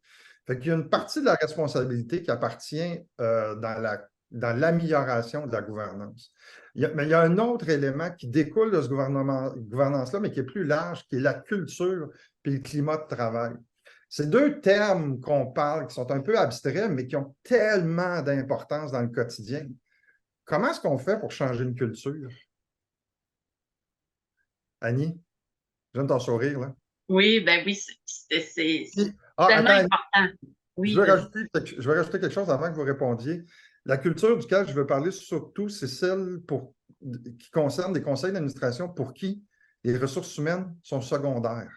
Fait qu'il y a une partie de la responsabilité qui appartient dans l'amélioration de la gouvernance. Mais il y a un autre élément qui découle de ce gouvernance-là, mais qui est plus large, qui est la culture et le climat de travail. C'est deux termes qu'on parle, qui sont un peu abstraits, mais qui ont tellement d'importance dans le quotidien. Comment est-ce qu'on fait pour changer une culture? Annie, j'aime ton sourire, là. Oui, ben oui, c'est tellement attends, important. Oui, je vais rajouter quelque chose avant que vous répondiez. La culture duquel je veux parler surtout, c'est celle qui concerne des conseils d'administration pour qui les ressources humaines sont secondaires.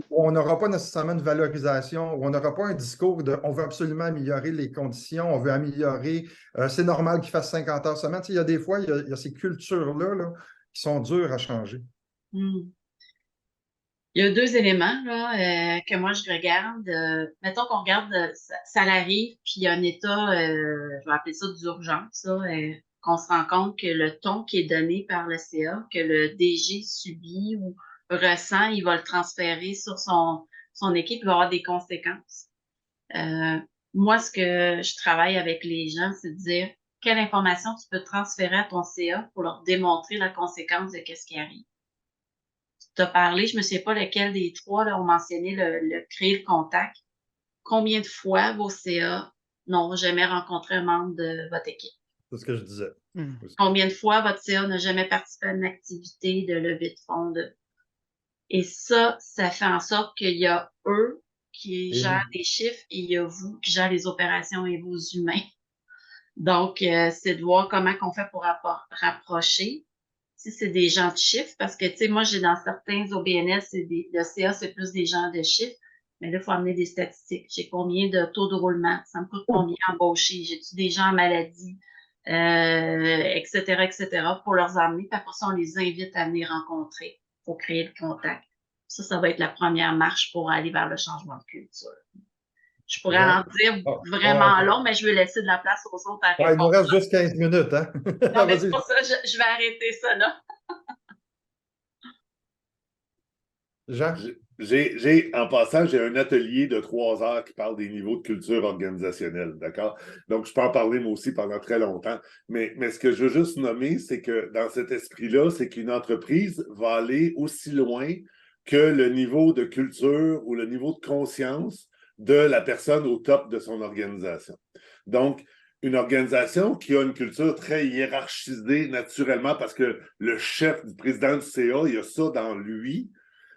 On n'aura pas nécessairement une valorisation, on n'aura pas un discours de on veut absolument améliorer les conditions, on veut améliorer, c'est normal qu'ils fassent 50 heures semaine. Il y a des fois, il y a ces cultures-là là, qui sont dures à changer. Il y a deux éléments là, que moi je regarde. Mettons qu'on regarde salarié, puis il y a un état, je vais appeler ça d'urgence, qu'on se rend compte que le ton qui est donné par le CA, que le DG subit ou ressent, il va le transférer sur son équipe, il va avoir des conséquences. Moi, ce que je travaille avec les gens, c'est de dire quelle information tu peux transférer à ton CA pour leur démontrer la conséquence de ce qui arrive. Tu as parlé, je ne me souviens pas lequel des trois là, ont mentionné le créer le contact. Combien de fois vos CA n'ont jamais rencontré un membre de votre équipe? C'est ce que je disais. Combien de fois votre CA n'a jamais participé à une activité de levée de fonds? Et ça fait en sorte qu'il y a eux qui gèrent des chiffres et il y a vous qui gèrent les opérations et vos humains. Donc, c'est de voir comment on fait pour rapprocher. Si c'est des gens de chiffres, parce que, tu sais, moi, j'ai dans certains OBNL, le CA, c'est plus des gens de chiffres, mais là, il faut amener des statistiques. J'ai combien de taux de roulement? Ça me coûte combien embaucher? J'ai-tu des gens en maladie? Etc., pour leur amener. Puis après ça, on les invite à venir rencontrer pour créer le contact. Ça va être la première marche pour aller vers le changement de culture. Je pourrais en dire vraiment long, mais je vais laisser de la place aux autres à répondre. Il nous reste juste 15 minutes. Hein? Non, mais c'est pour ça que je vais arrêter ça là. Jean? En passant, j'ai un atelier de 3 heures qui parle des niveaux de culture organisationnelle, d'accord? Donc, je peux en parler moi aussi pendant très longtemps. Mais ce que je veux juste nommer, c'est que dans cet esprit-là, c'est qu'une entreprise va aller aussi loin que le niveau de culture ou le niveau de conscience de la personne au top de son organisation. Donc, une organisation qui a une culture très hiérarchisée naturellement parce que le chef du président du CA, il a ça dans lui,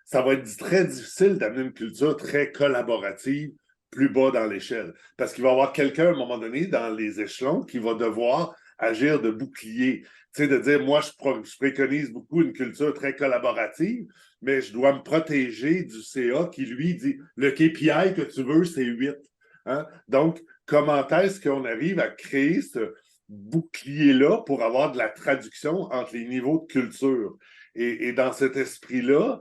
ça va être très difficile d'amener une culture très collaborative plus bas dans l'échelle. Parce qu'il va y avoir quelqu'un, à un moment donné, dans les échelons, qui va devoir agir de bouclier. Tu sais, de dire, moi, je préconise beaucoup une culture très collaborative, mais je dois me protéger du CA qui, lui, dit, le KPI que tu veux, c'est 8. Hein? Donc, comment est-ce qu'on arrive à créer ce bouclier-là pour avoir de la traduction entre les niveaux de culture? Et dans cet esprit-là,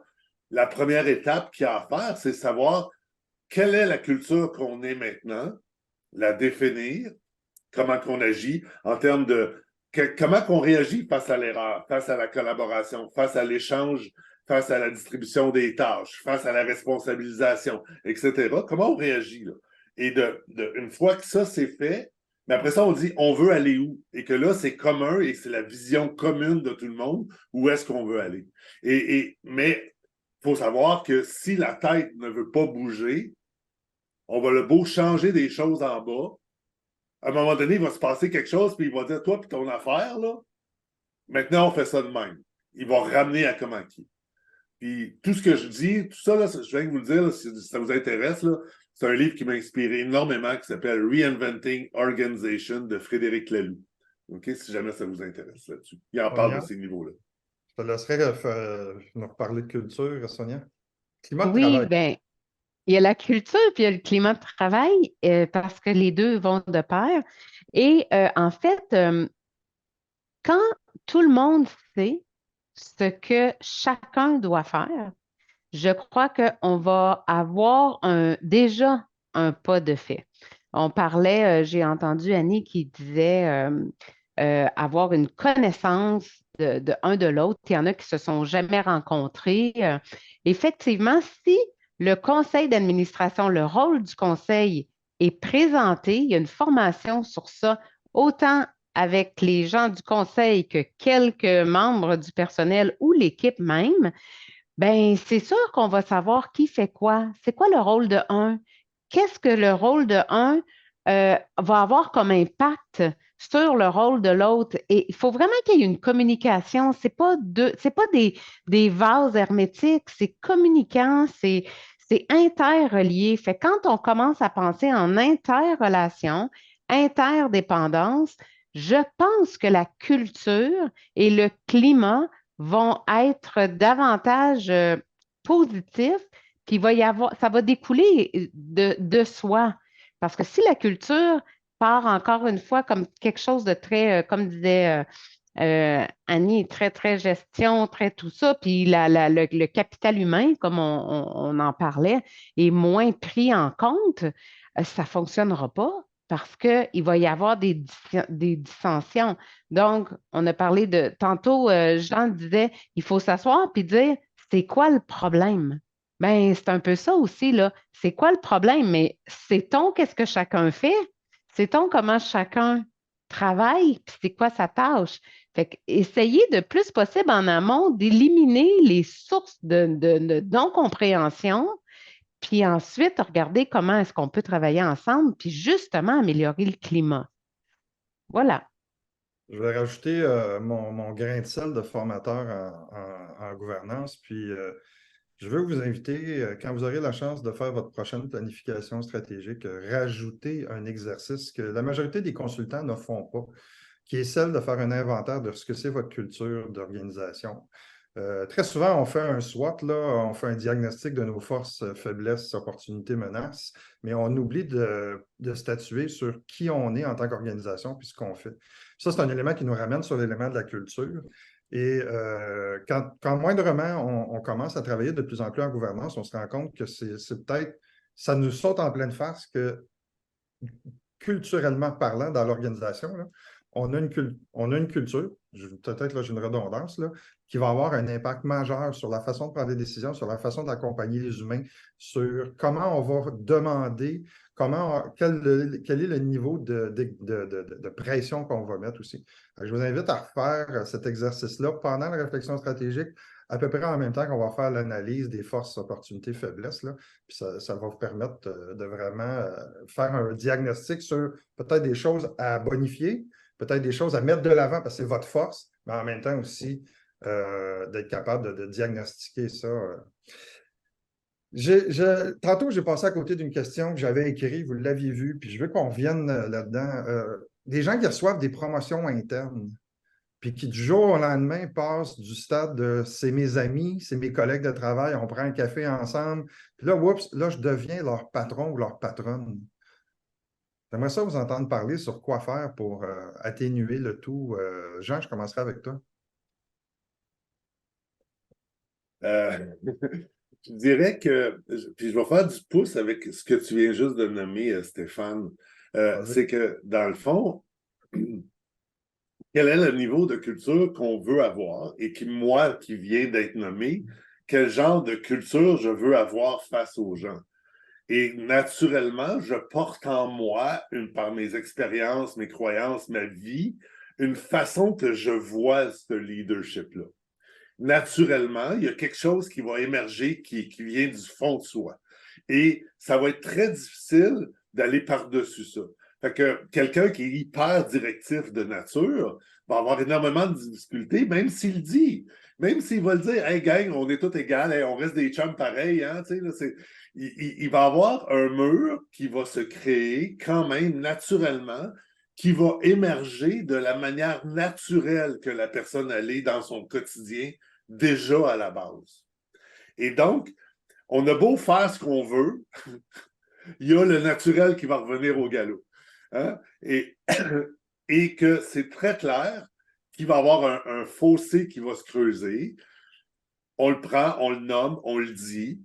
la première étape qu'il y a à faire, c'est savoir quelle est la culture qu'on est maintenant, la définir, comment qu'on agit en termes de comment qu'on réagit face à l'erreur, face à la collaboration, face à l'échange, face à la distribution des tâches, face à la responsabilisation, etc. Comment on réagit, là? Et une fois que ça, c'est fait, mais après ça, on dit on veut aller où? Et que là, c'est commun et c'est la vision commune de tout le monde, où est-ce qu'on veut aller. Mais il faut savoir que si la tête ne veut pas bouger, on va le beau changer des choses en bas. À un moment donné, il va se passer quelque chose, puis il va dire, toi, puis ton affaire, là, maintenant, on fait ça de même. Il va ramener à comment qui. Puis tout ce que je dis, tout ça, là, je viens de vous le dire, là, si ça vous intéresse, là, c'est un livre qui m'a inspiré énormément, qui s'appelle Reinventing Organization de Frédéric Laloux. OK, si jamais ça vous intéresse là-dessus. Il en parle de ces niveaux-là. Je te laisserai nous reparler de culture, Sonia. Climat de Oui, travail. bien, il y a la culture puis il y a le climat de travail parce que les deux vont de pair. Et en fait, quand tout le monde sait ce que chacun doit faire, je crois qu'on va avoir déjà un pas de fait. On parlait, j'ai entendu Annie qui disait avoir une connaissance de un de l'autre. Il y en a qui ne se sont jamais rencontrés. Effectivement, si le conseil d'administration, le rôle du conseil est présenté, il y a une formation sur ça, autant avec les gens du conseil que quelques membres du personnel ou l'équipe même. Ben, c'est sûr qu'on va savoir qui fait quoi. C'est quoi le rôle de un? Qu'est-ce que le rôle de un va avoir comme impact sur le rôle de l'autre? Et il faut vraiment qu'il y ait une communication. C'est pas des vases hermétiques, c'est communicant, c'est interrelié. Fait que quand on commence à penser en interrelation, interdépendance, je pense que la culture et le climat vont être davantage positifs, puis il va y avoir, ça va découler de soi. Parce que si la culture part encore une fois comme quelque chose de très, comme disait Annie, très, très gestion, très tout ça, puis le capital humain, comme on en parlait, est moins pris en compte, ça ne fonctionnera pas parce qu'il va y avoir des dissensions. Donc, on a parlé tantôt, Jean disait, il faut s'asseoir puis dire, c'est quoi le problème? Bien, c'est un peu ça aussi, là. C'est quoi le problème? Mais sait-on qu'est-ce que chacun fait? Sait-on comment chacun travaille? Puis c'est quoi sa tâche? Fait que essayer de plus possible en amont d'éliminer les sources de non-compréhension, puis ensuite regarder comment est-ce qu'on peut travailler ensemble, puis justement améliorer le climat. Voilà. Je vais rajouter mon grain de sel de formateur en gouvernance. Puis, je veux vous inviter, quand vous aurez la chance de faire votre prochaine planification stratégique, rajouter un exercice que la majorité des consultants ne font pas, qui est celle de faire un inventaire de ce que c'est votre culture d'organisation. Très souvent, on fait un SWOT, là, on fait un diagnostic de nos forces, faiblesses, opportunités, menaces, mais on oublie de statuer sur qui on est en tant qu'organisation puis ce qu'on fait. Ça, c'est un élément qui nous ramène sur l'élément de la culture. Et quand moindrement on commence à travailler de plus en plus en gouvernance, on se rend compte que c'est peut-être, ça nous saute en pleine face que culturellement parlant, dans l'organisation, là, on a une culture, peut-être là j'ai une redondance, là, qui va avoir un impact majeur sur la façon de prendre des décisions, sur la façon d'accompagner les humains, sur comment on va demander, quel est le niveau de pression qu'on va mettre aussi. Alors, je vous invite à refaire cet exercice-là pendant la réflexion stratégique, à peu près en même temps qu'on va faire l'analyse des forces, opportunités, faiblesses. Là. Puis ça va vous permettre de vraiment faire un diagnostic sur peut-être des choses à bonifier, peut-être des choses à mettre de l'avant parce que c'est votre force, mais en même temps aussi d'être capable de diagnostiquer ça. Tantôt, j'ai passé à côté d'une question que j'avais écrite, vous l'aviez vue, puis je veux qu'on revienne là-dedans. Des gens qui reçoivent des promotions internes, puis qui du jour au lendemain passent du stade de c'est mes amis, c'est mes collègues de travail, on prend un café ensemble, puis là, oups, là, je deviens leur patron ou leur patronne. J'aimerais ça vous entendre parler sur quoi faire pour atténuer le tout. Jean, je commencerai avec toi. Je dirais que, puis je vais faire du pouce avec ce que tu viens juste de nommer, Stéphane. C'est que, dans le fond, quel est le niveau de culture qu'on veut avoir et moi, qui viens d'être nommé, quel genre de culture je veux avoir face aux gens. Et naturellement, je porte en moi, par mes expériences, mes croyances, ma vie, une façon que je vois ce leadership-là. naturellement, il y a quelque chose qui va émerger qui vient du fond de soi. Et ça va être très difficile d'aller par-dessus ça. Fait que quelqu'un qui est hyper directif de nature va avoir énormément de difficultés, même s'il dit, même s'il va le dire, hey gang, on est tous égaux, hey, on reste des chums pareils, hein, tu sais, là, il va avoir un mur qui va se créer quand même naturellement, qui va émerger de la manière naturelle que la personne allait dans son quotidien déjà à la base. Et donc, on a beau faire ce qu'on veut, il y a le naturel qui va revenir au galop. Hein? Et que c'est très clair qu'il va y avoir un fossé qui va se creuser. On le prend, on le nomme, on le dit.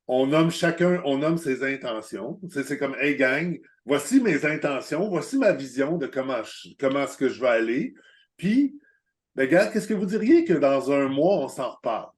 On nomme chacun, on nomme ses intentions. C'est comme, hey gang, voici mes intentions, voici ma vision de comment est-ce que je vais aller. Puis, ben, gars, qu'est-ce que vous diriez que dans un mois, on s'en reparle?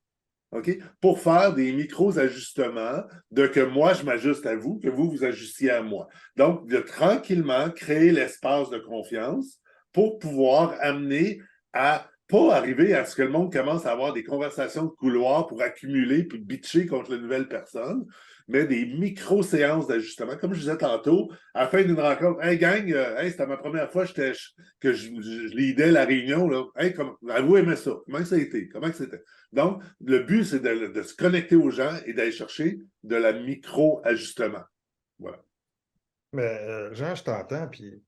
OK? Pour faire des micros-ajustements de que moi, je m'ajuste à vous, que vous, vous ajustiez à moi. Donc, de tranquillement créer l'espace de confiance pour pouvoir amener à pas arriver à ce que le monde commence à avoir des conversations de couloir pour accumuler puis bitcher contre la nouvelle personne, mais des micro-séances d'ajustement. Comme je disais tantôt, à la fin d'une rencontre, hey gang, hey, c'était ma première fois que je lidais la réunion. Là. Hey, vous aimez ça? Comment ça a été? Comment c'était? Donc, le but, c'est de se connecter aux gens et d'aller chercher de la micro-ajustement. Voilà. Mais Jean, je t'entends, puis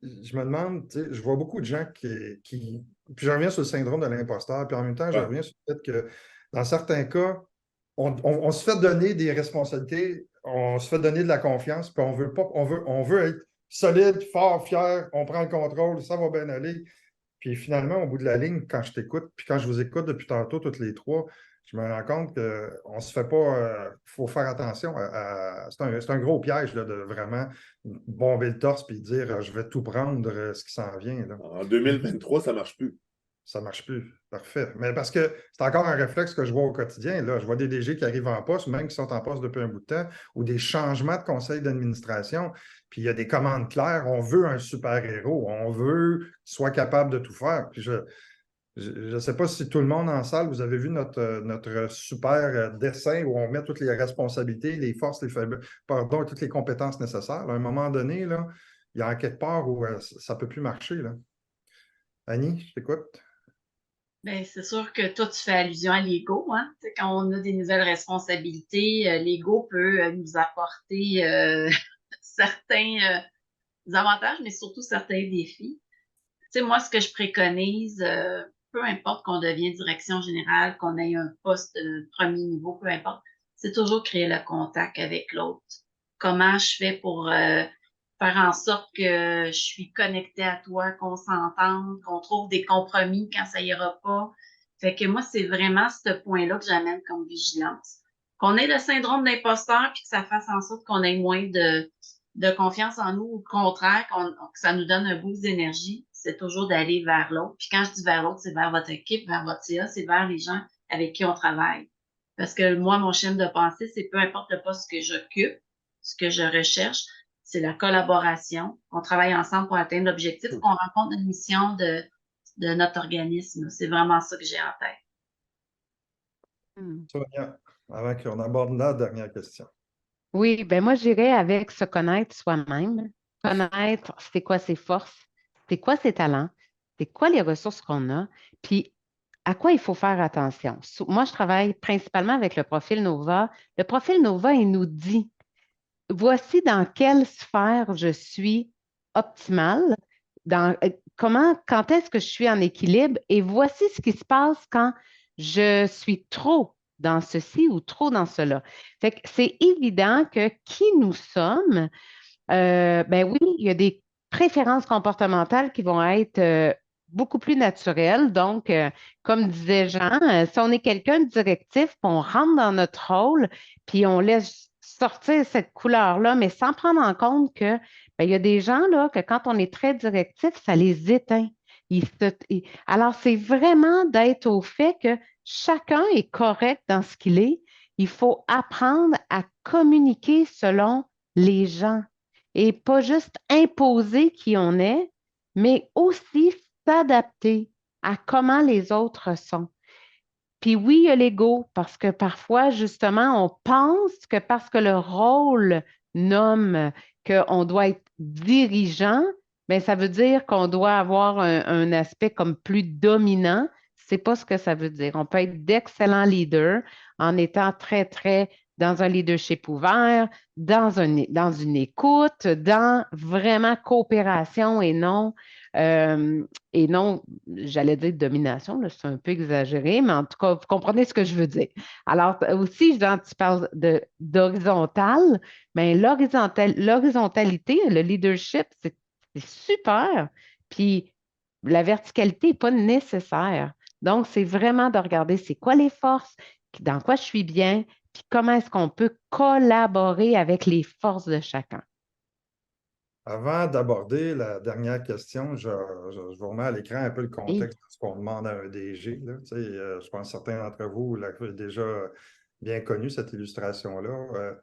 je me demande, tu sais, je vois beaucoup de gens qui. Puis je reviens sur le syndrome de l'imposteur, puis en même temps, je Ouais. reviens sur le fait que dans certains cas, on se fait donner des responsabilités, on se fait donner de la confiance, puis on veut pas, on veut être solide, fort, fier, on prend le contrôle, ça va bien aller. Puis finalement, au bout de la ligne, quand je t'écoute, puis quand je vous écoute depuis tantôt, toutes les trois, je me rends compte qu'on ne se fait pas. Il faut faire attention. C'est un gros piège là, de vraiment bomber le torse et dire je vais tout prendre ce qui s'en vient. Là. En 2023, ça ne marche plus. Ça ne marche plus. Parfait. Mais parce que c'est encore un réflexe que je vois au quotidien. Là. Je vois des DG qui arrivent en poste, même qui sont en poste depuis un bout de temps, ou des changements de conseil d'administration. Puis il y a des commandes claires. On veut un super-héros. On veut qu'il soit capable de tout faire. Puis je ne sais pas si tout le monde en salle, vous avez vu notre super dessin où on met toutes les responsabilités, les forces, les faiblesses, pardon, toutes les compétences nécessaires. À un moment donné, là, il y a quelque part où ça ne peut plus marcher. Là. Annie, je t'écoute. Bien, c'est sûr que toi, tu fais allusion à l'ego, hein? Tu sais, quand on a des nouvelles responsabilités, l'ego peut nous apporter certains avantages, mais surtout certains défis. Tu sais, moi, ce que je préconise, peu importe qu'on devienne direction générale, qu'on ait un poste de premier niveau, peu importe, c'est toujours créer le contact avec l'autre. Comment je fais pour faire en sorte que je suis connectée à toi, qu'on s'entende, qu'on trouve des compromis quand ça ira pas. Fait que moi, c'est vraiment ce point-là que j'amène comme vigilance. Qu'on ait le syndrome d'imposteur, puis que ça fasse en sorte qu'on ait moins de confiance en nous, ou au contraire, que ça nous donne un boost d'énergie, c'est toujours d'aller vers l'autre. Puis quand je dis vers l'autre, c'est vers votre équipe, vers votre CA, c'est vers les gens avec qui on travaille. Parce que moi, mon schéma de pensée, c'est peu importe le poste que j'occupe, ce que je recherche, c'est la collaboration. On travaille ensemble pour atteindre l'objectif, qu'on rencontre une mission de notre organisme. C'est vraiment ça que j'ai en tête. Sonia, avant qu'on aborde la dernière question. Oui, ben moi, j'irais avec se connaître soi-même, connaître c'est quoi ses forces, c'est quoi ses talents, c'est quoi les ressources qu'on a, puis à quoi il faut faire attention. Moi, je travaille principalement avec le profil Nova. Le profil Nova, il nous dit, voici dans quelle sphère je suis optimale, quand est-ce que je suis en équilibre, et voici ce qui se passe quand je suis trop dans ceci ou trop dans cela. Fait que c'est évident que qui nous sommes, ben oui, il y a des préférences comportementales qui vont être beaucoup plus naturelles. Donc, comme disait Jean, si on est quelqu'un de directif, puis on rentre dans notre rôle, puis on laisse sortir cette couleur-là, mais sans prendre en compte que ben, il y a des gens là, que quand on est très directif, ça les éteint. Alors, c'est vraiment d'être au fait que chacun est correct dans ce qu'il est. Il faut apprendre à communiquer selon les gens et pas juste imposer qui on est, mais aussi s'adapter à comment les autres sont. Puis oui, il y a l'ego, parce que parfois, justement, on pense que parce que le rôle nomme qu'on doit être dirigeant, bien, ça veut dire qu'on doit avoir un aspect comme plus dominant. C'est pas ce que ça veut dire. On peut être d'excellents leaders en étant très, très dans un leadership ouvert, dans une écoute, dans vraiment coopération et non, j'allais dire domination, là, c'est un peu exagéré, mais en tout cas, vous comprenez ce que je veux dire. Alors, aussi, quand tu parles d'horizontal, mais l'horizontalité, le leadership, c'est super. Puis, la verticalité n'est pas nécessaire. Donc, c'est vraiment de regarder c'est quoi les forces, dans quoi je suis bien, puis comment est-ce qu'on peut collaborer avec les forces de chacun. Avant d'aborder la dernière question, je vous remets à l'écran un peu le Et, contexte de ce qu'on demande à un DG. Là. Tu sais, je pense que certains d'entre vous l'avez déjà bien connu, cette illustration-là.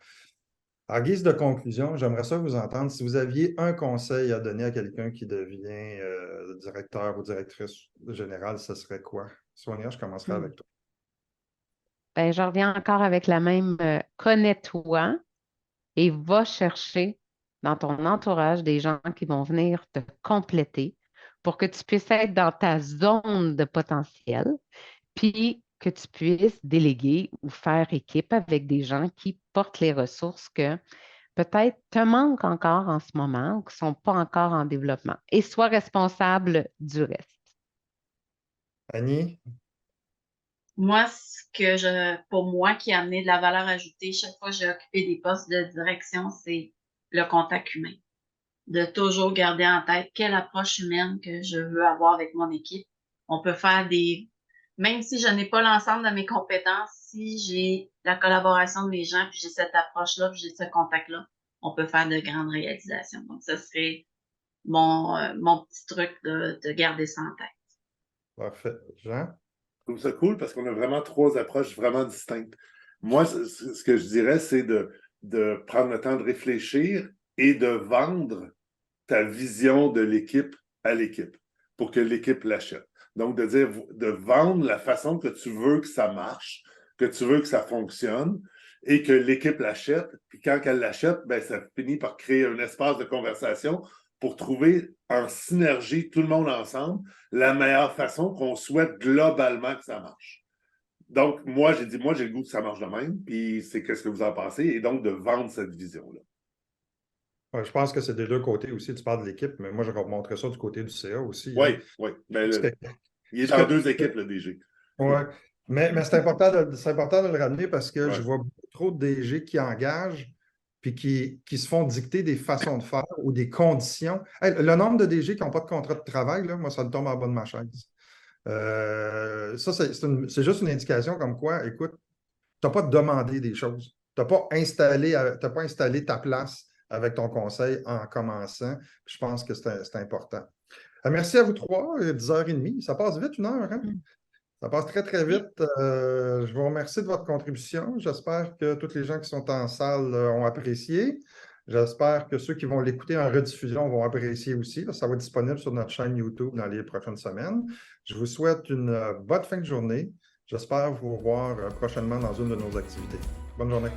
En guise de conclusion, j'aimerais ça vous entendre. Si vous aviez un conseil à donner à quelqu'un qui devient directeur ou directrice générale, ce serait quoi? Sonia, je commencerai avec toi. ben, je reviens encore avec la même connais-toi et va chercher dans ton entourage des gens qui vont venir te compléter pour que tu puisses être dans ta zone de potentiel, puis que tu puisses déléguer ou faire équipe avec des gens qui portent les ressources que peut-être te manquent encore en ce moment ou qui ne sont pas encore en développement et sois responsable du reste. Annie? Moi, pour moi, qui a amené de la valeur ajoutée chaque fois que j'ai occupé des postes de direction, c'est le contact humain. De toujours garder en tête quelle approche humaine que je veux avoir avec mon équipe. On peut faire même si je n'ai pas l'ensemble de mes compétences, si j'ai la collaboration de mes gens, puis j'ai cette approche-là, puis j'ai ce contact-là, on peut faire de grandes réalisations. Donc, ça serait mon petit truc de garder ça en tête. Parfait. Jean? Je trouve ça cool parce qu'on a vraiment trois approches vraiment distinctes. Moi, ce que je dirais, c'est de prendre le temps de réfléchir et de vendre ta vision de l'équipe à l'équipe pour que l'équipe l'achète. Donc, de vendre la façon que tu veux que ça marche, que tu veux que ça fonctionne et que l'équipe l'achète. Puis quand elle l'achète, ben, ça finit par créer un espace de conversation pour trouver en synergie, tout le monde ensemble, la meilleure façon qu'on souhaite globalement que ça marche. Donc, moi, j'ai le goût que ça marche de même, puis c'est qu'est-ce que vous en pensez, et donc de vendre cette vision-là. Ouais, je pense que c'est des deux côtés aussi. Tu parles de l'équipe, mais moi, je remontrerai ça du côté du CA aussi. Oui, Hein. oui. Ben, il est Ce que dans deux équipes, le DG. Oui, mais c'est important de le ramener parce que Ouais. je vois beaucoup trop de DG qui engagent puis qui se font dicter des façons de faire ou des conditions. Hey, le nombre de DG qui n'ont pas de contrat de travail, là, moi, ça me tombe en bas de ma chaise. Ça, c'est juste une indication comme quoi, écoute, tu n'as pas demandé des choses. Tu n'as pas installé ta place avec ton conseil en commençant. Je pense que c'est important. Merci à vous trois, 10h30. Ça passe vite, 1 heure, hein? Ça passe très, très vite. Je vous remercie de votre contribution. J'espère que tous les gens qui sont en salle ont apprécié. J'espère que ceux qui vont l'écouter en rediffusion vont apprécier aussi. Ça va être disponible sur notre chaîne YouTube dans les prochaines semaines. Je vous souhaite une bonne fin de journée. J'espère vous revoir prochainement dans une de nos activités. Bonne journée.